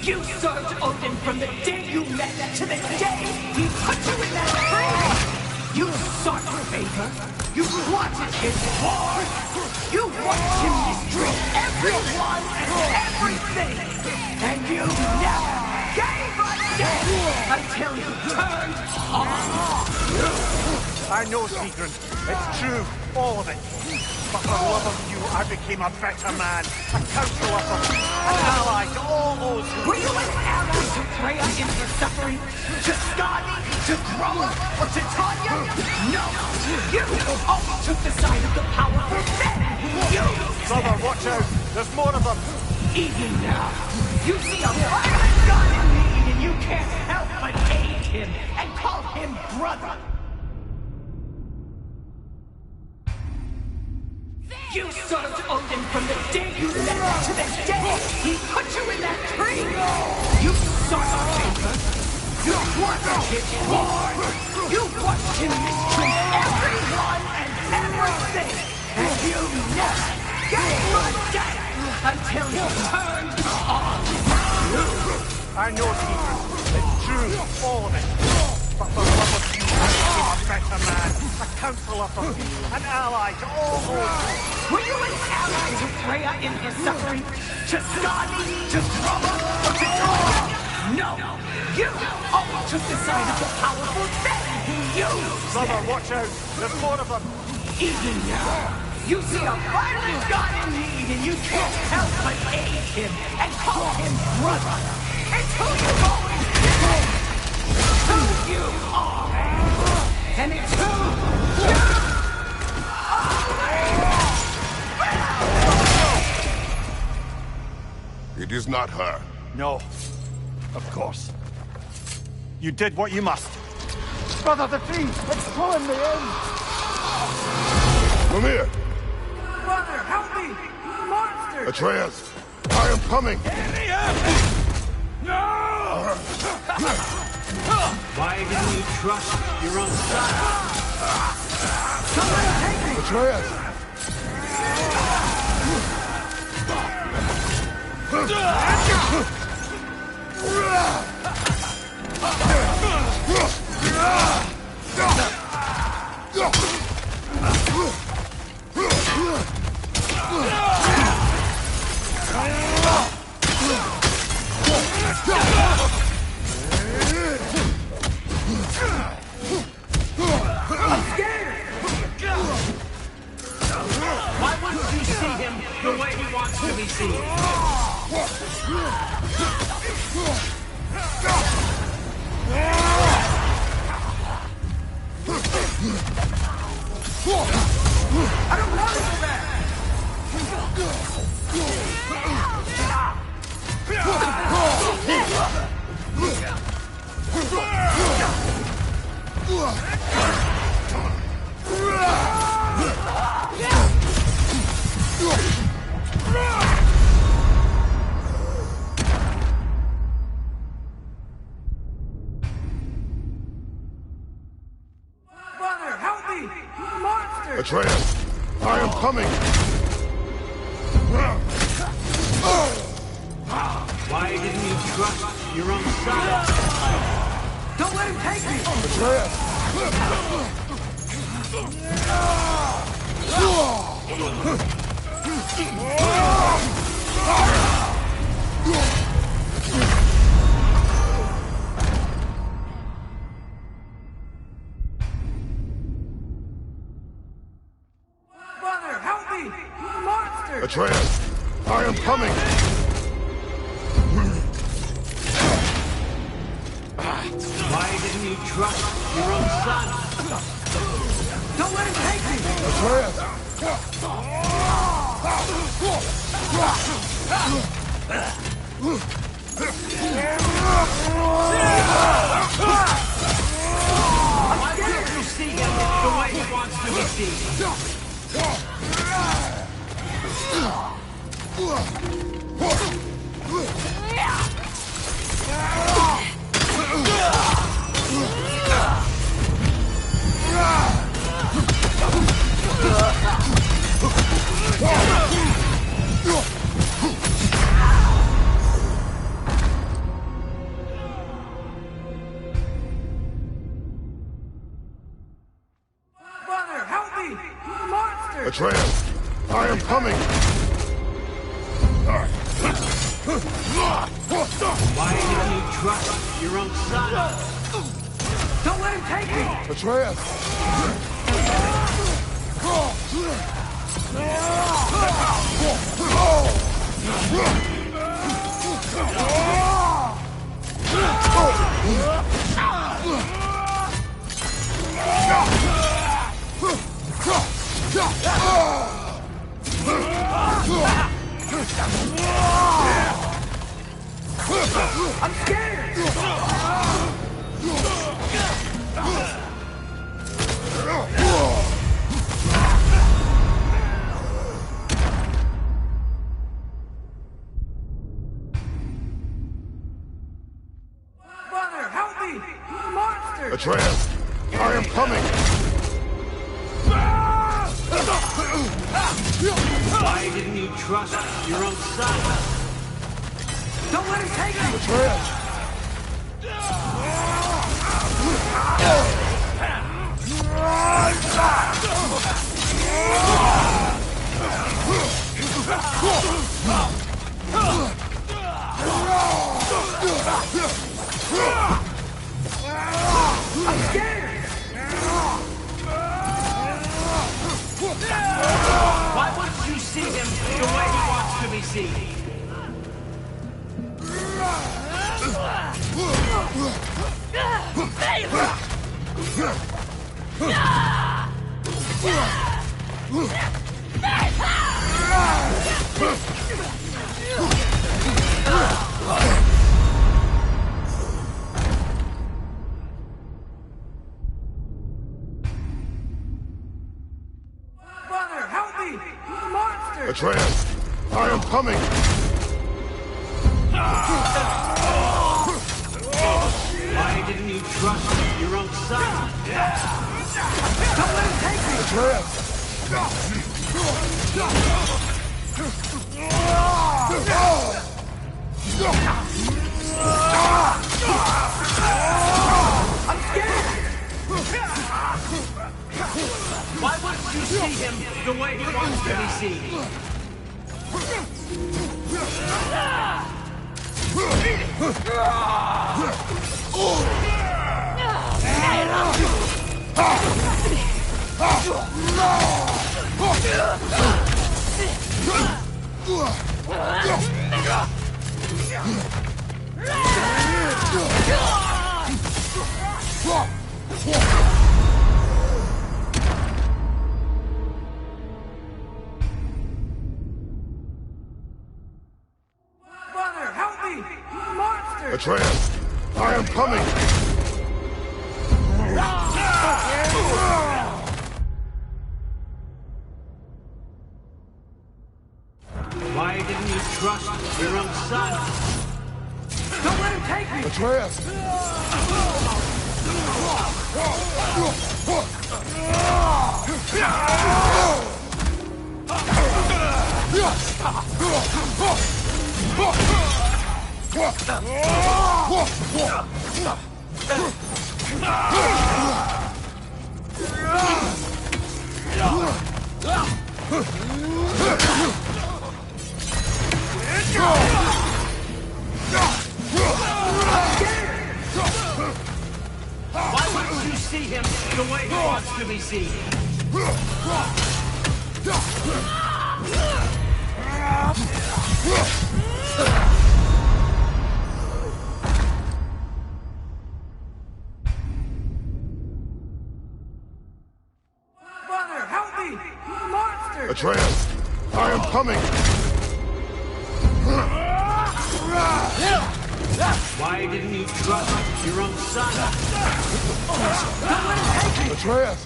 You served Odin from the day you met to the day he put you in that tree! You sought favor! You wanted his war! You watched him destroy everyone and everything! And you never gave a damn until you turned on! I know, Secret. It's true, all of it. But for love of you, I became a better man, a counselor for peace, an ally to all those who... Were you an ally to Freya in her suffering? To Skadi? To Groma? Or to Tanya? No! You only took the side of the powerful men! You... Brother, watch out! There's more of them! Even now, you see a violent god in need and you can't help but aid him and call him brother! You served Odin from the day you met to the day he put you in that tree! You sought our favor! You wanted his war! You watched him mistreat everyone and everything! And you never gave a damn until you turned on you! I know, Secret. It's true, all of it. But for love of you, I became a better man, a counselor for peace, an ally to all those who... Were you an ally to Freya in her suffering? To Skadi? To Groma? Or to Tanya? No! You only took the side of the powerful men who used Brother, them. watch out! There's more of them! Even now, you see a violent god in need and you can't help but aid him and call him brother. It's who you've always been! Who you are! And it's who you It is not her. No. Of course. You did what you must. Brother, the tree! It's pulling me in! Come here! Brother, help me! Monster! Atreus! I am coming! No! Why didn't you trust your own son? Somebody take me! Atreus! Why wouldn't you see him the way he wants to be seen? I don't want to go back! Brother, help me! Monster! Atreus, I am coming! Why didn't you trust your own son? Don't let him take me! Brother, help me! Monster! Atreus, I am coming! Why didn't you trust your own son? Don't let him take me! Atreus! Why didn't you see him the way he wants to be seen? Brother, help me! Monster! Atreus, I am coming! Why didn't you trust your own son? Don't let him take me! Atreus! I'm scared! Brother, help me! Monster! Atreus, I am coming! Why didn't you trust your own son? Don't let him take me! Atreus! I'm scared! Why wouldn't you see him the way he wants to be seen? Brother, help me! Monster! Atreus, I am coming! Why didn't you trust your own son? Don't let him take me! Atreus! I'm scared! Why wouldn't you see him the way he wants to be seen? Atreus, I am coming! Why didn't you trust your own son? Don't let him take me! Atreus! Why wouldn't you see him the way he wants to be seen? Brother, help me! Monster! Atreus, I am coming! Why didn't you trust your own son? Don't let him take me! Atreus!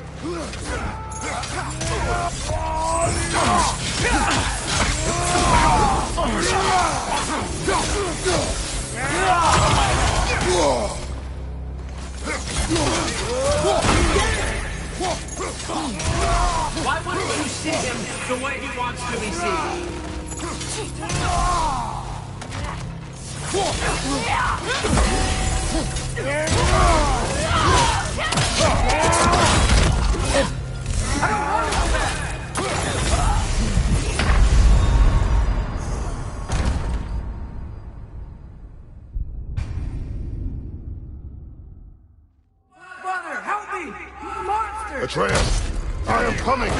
Why wouldn't you see him the way he wants to be seen? Brother, help me! Monster! Atreus, I am coming!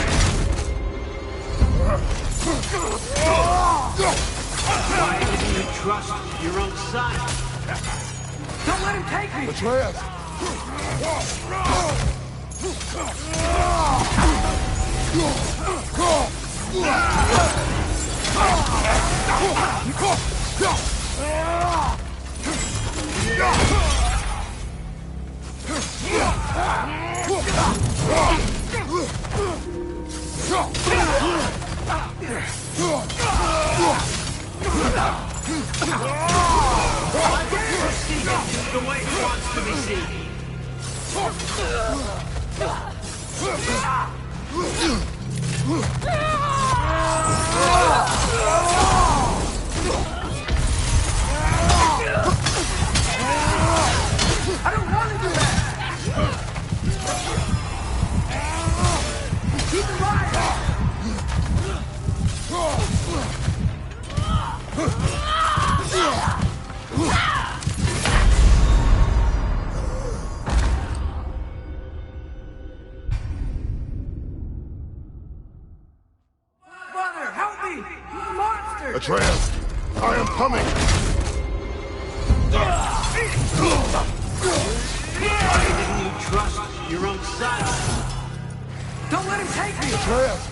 Why didn't you trust your own son? Don't let him take me! Atreus! The way he wants to be seen. I don't want to do that! Keep him alive! Brother, help me! Monster! Atreus, I am coming! Why didn't you trust your own son? Don't let him take me! Atreus!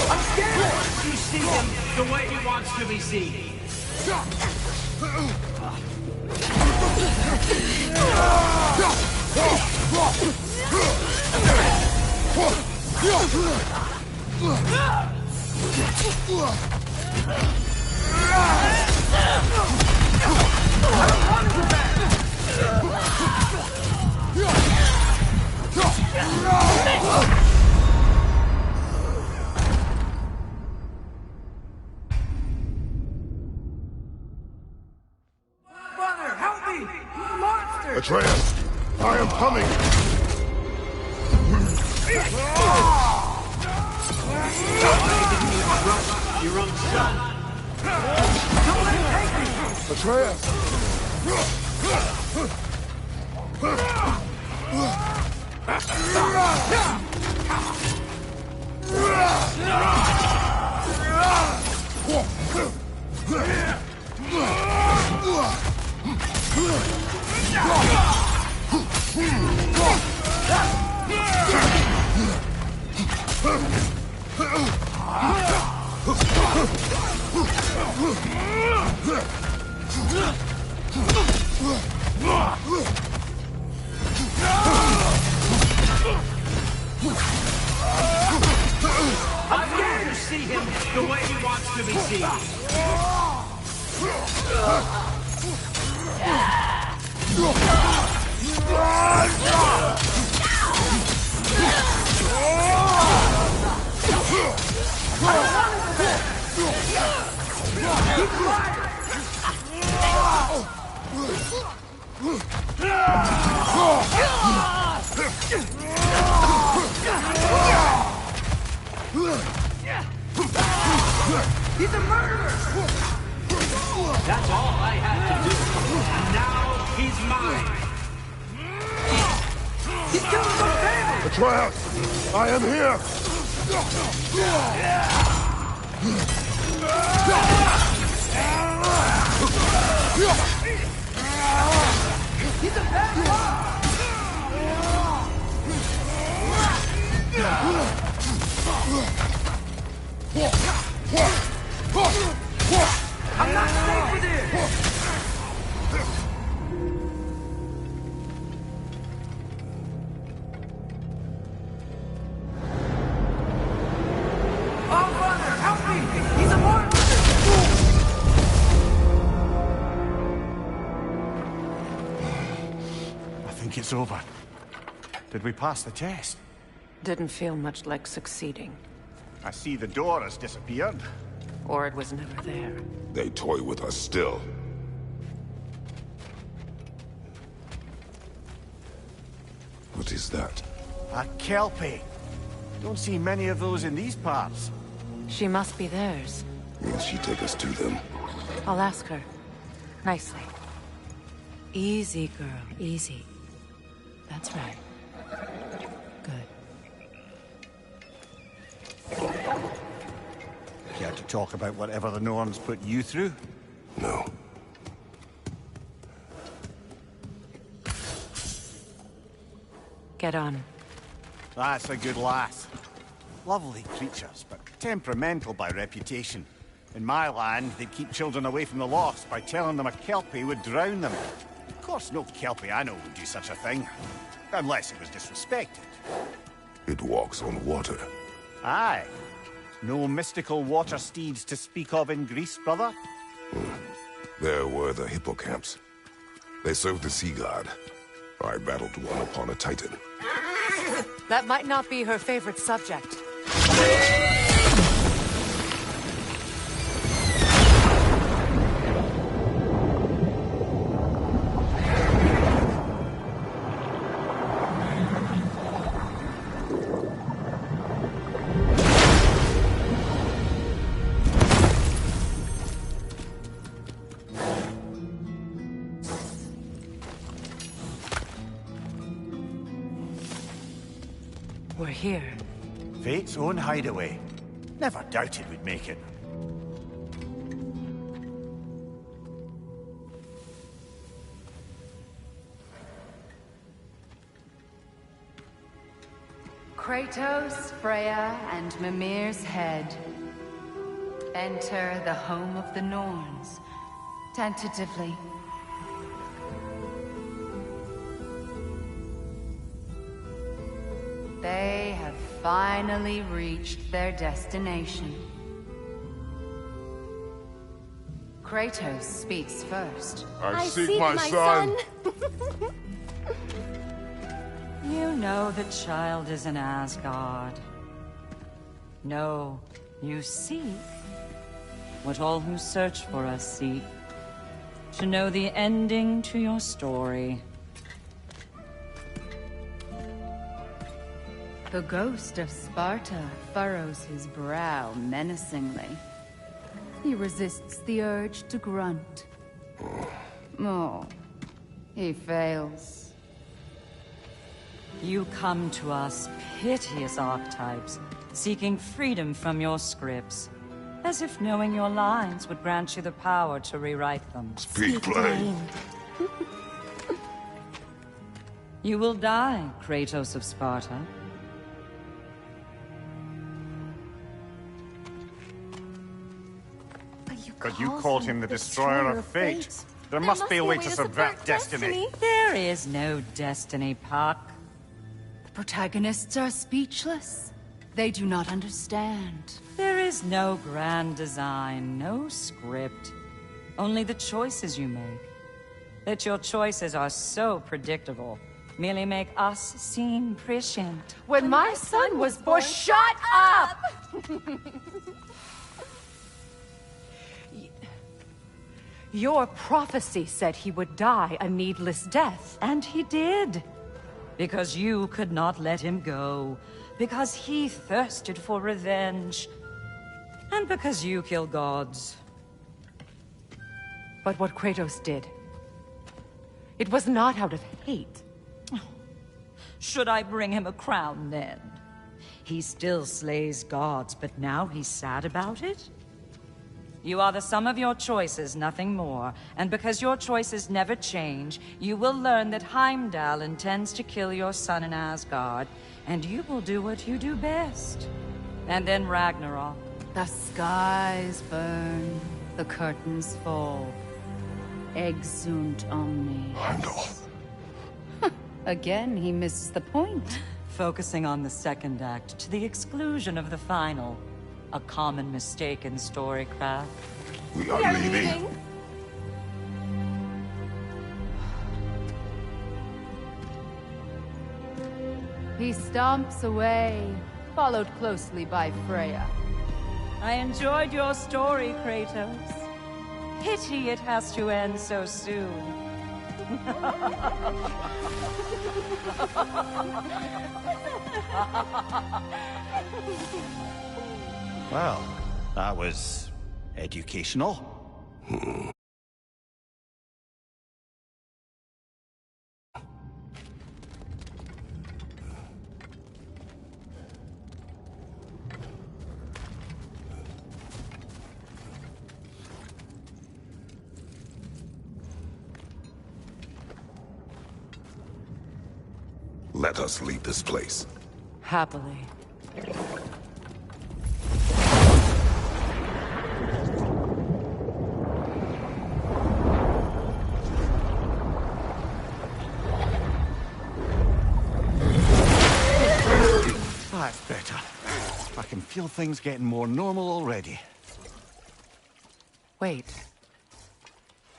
I'm scared! You see him the way he wants to be seen. Brother, help me! Monster! Atreus, I am coming! Why didn't you trust your own son? Don't let him take me! Atreus! I'm scared to see him the way he wants to be seen. He's a murderer! That's all I had to do. And now he's mine. He's killing my family! Atreus, I am here! He's a bad boy! I'm not safe with him! Oh, brother, help me! He's a monster! I think it's over. Did we pass the test? Didn't feel much like succeeding. I see the door has disappeared. Or it was never there. They toy with us still. What is that? A Kelpie. Don't see many of those in these parts. She must be theirs. Will she take us to them? I'll ask her. Nicely. Easy, girl. Easy. That's right. Good. Care to talk about whatever the Norns put you through? No. Get on. That's a good lass. Lovely creatures, but temperamental by reputation. In my land, they'd keep children away from the lost by telling them a Kelpie would drown them. Of course, no Kelpie I know would do such a thing. Unless it was disrespected. It walks on water. Aye. No mystical water steeds to speak of in Greece, brother? There were the hippocamps. They served the sea god. I battled one upon a titan. That might not be her favorite subject. We're here. Fate's own hideaway. Never doubted we'd make it. Kratos, Freya, and Mimir's head. Enter the home of the Norns, tentatively. They have finally reached their destination. Kratos speaks first. I seek my son. You know the child is in Asgard. No, you seek what all who search for us seek. To know the ending to your story. The ghost of Sparta furrows his brow menacingly. He resists the urge to grunt. Oh, he fails. You come to us, piteous archetypes, seeking freedom from your scripts. As if knowing your lines would grant you the power to rewrite them. Speak plain. You will die, Kratos of Sparta. But you called him the Destroyer of Fate. There must be a way to subvert destiny. There is no destiny, Puck. The protagonists are speechless. They do not understand. There is no grand design, no script. Only the choices you make. That your choices are so predictable merely make us seem prescient. When my son was born, shut up! Your prophecy said he would die a needless death. And he did. Because you could not let him go. Because he thirsted for revenge. And because you kill gods. But what Kratos did, it was not out of hate. Should I bring him a crown then? He still slays gods, but now he's sad about it? You are the sum of your choices, nothing more. And because your choices never change, you will learn that Heimdall intends to kill your son in Asgard, and you will do what you do best. And then Ragnarok. The skies burn, the curtains fall. Exunt omni. Heimdall. Again, he misses the point. Focusing on the second act to the exclusion of the final. A common mistake in storycraft. We are leaving. He stomps away, followed closely by Freya. I enjoyed your story, Kratos. Pity it has to end so soon. Well, that was educational. Let us leave this place. Happily. That's better. I can feel things getting more normal already. Wait.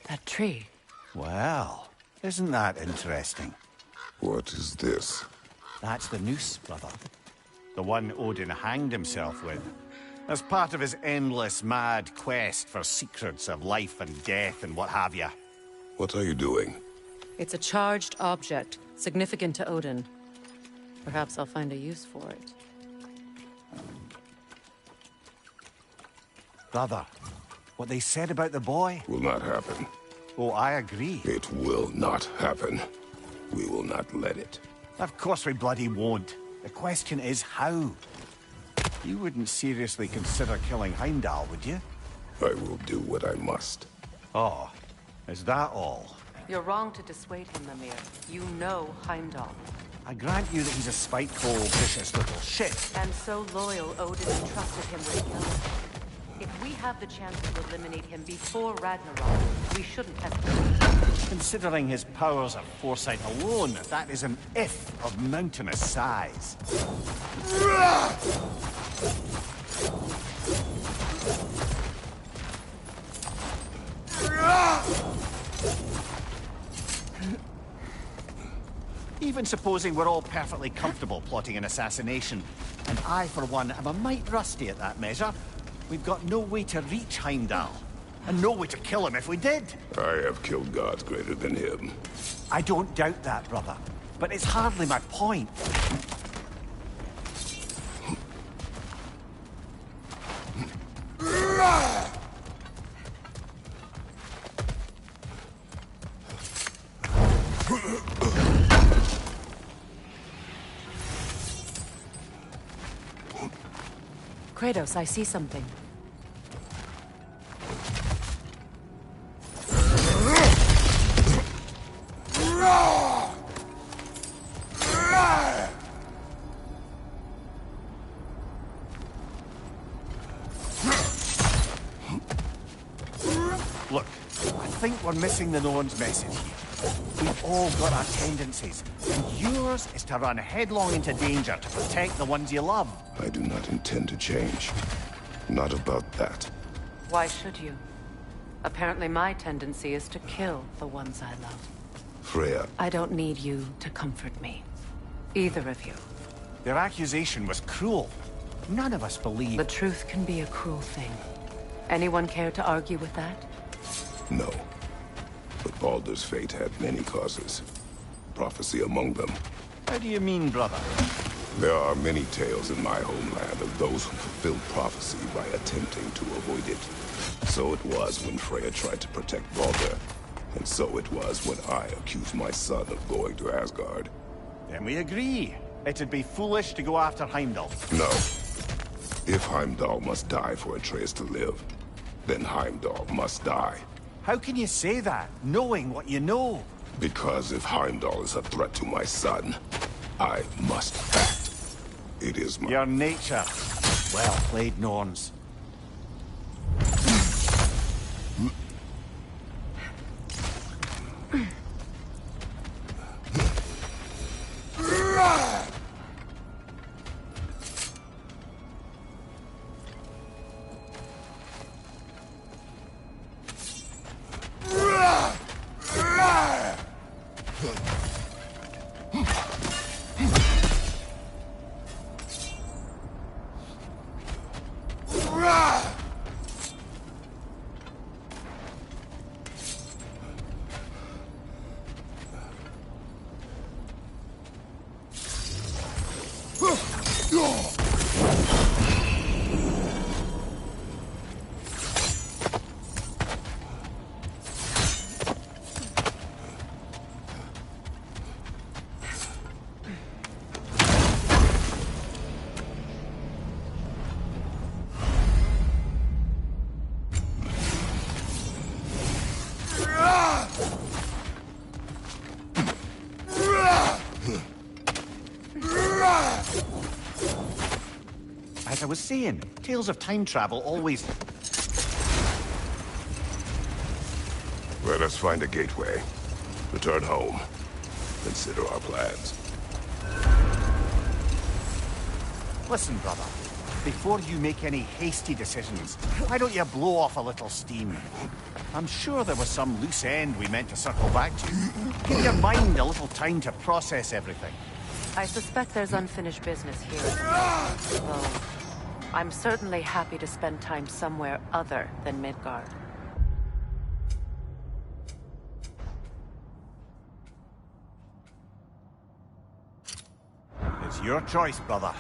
That tree. Well, isn't that interesting? What is this? That's the noose, brother. The one Odin hanged himself with. As part of his endless, mad quest for secrets of life and death and what have you. What are you doing? It's a charged object, significant to Odin. Perhaps I'll find a use for it. Brother, what they said about the boy? Will not happen. Oh, I agree. It will not happen. We will not let it. Of course we bloody won't. The question is how. You wouldn't seriously consider killing Heimdall, would you? I will do what I must. Oh, is that all? You're wrong to dissuade him, Mimir. You know Heimdall. I grant you that he's a spiteful, vicious little shit. And so loyal, Odin entrusted him with killing. If we have the chance to eliminate him before Ragnarok, we shouldn't hesitate. Considering his powers of foresight alone, that is an if of mountainous size. Even supposing we're all perfectly comfortable plotting an assassination, and I, for one, am a mite rusty at that measure, we've got no way to reach Heimdall, and no way to kill him if we did. I have killed gods greater than him. I don't doubt that, brother, but it's hardly my point. Kratos, I see something. we're missing the Norn's message here. We've all got our tendencies, and yours is to run headlong into danger to protect the ones you love. I do not intend to change. Not about that. Why should you? Apparently my tendency is to kill the ones I love. Freya. I don't need you to comfort me. Either of you. Their accusation was cruel. None of us believe... The truth can be a cruel thing. Anyone care to argue with that? No. But Baldur's fate had many causes. Prophecy among them. How do you mean, brother? There are many tales in my homeland of those who fulfilled prophecy by attempting to avoid it. So it was when Freya tried to protect Baldur. And so it was when I accused my son of going to Asgard. Then we agree. It'd be foolish to go after Heimdall. No. If Heimdall must die for Atreus to live, then Heimdall must die. How can you say that, knowing what you know? Because if Heimdall is a threat to my son, I must act. It is my... Your nature. Well played, Norns. As I was saying, tales of time travel always... Let us find a gateway. Return home. Consider our plans. Listen, brother. Before you make any hasty decisions, why don't you blow off a little steam? I'm sure there was some loose end we meant to circle back to. Give your mind a little time to process everything. I suspect there's unfinished business here. Though, I'm certainly happy to spend time somewhere other than Midgard. It's your choice, brother.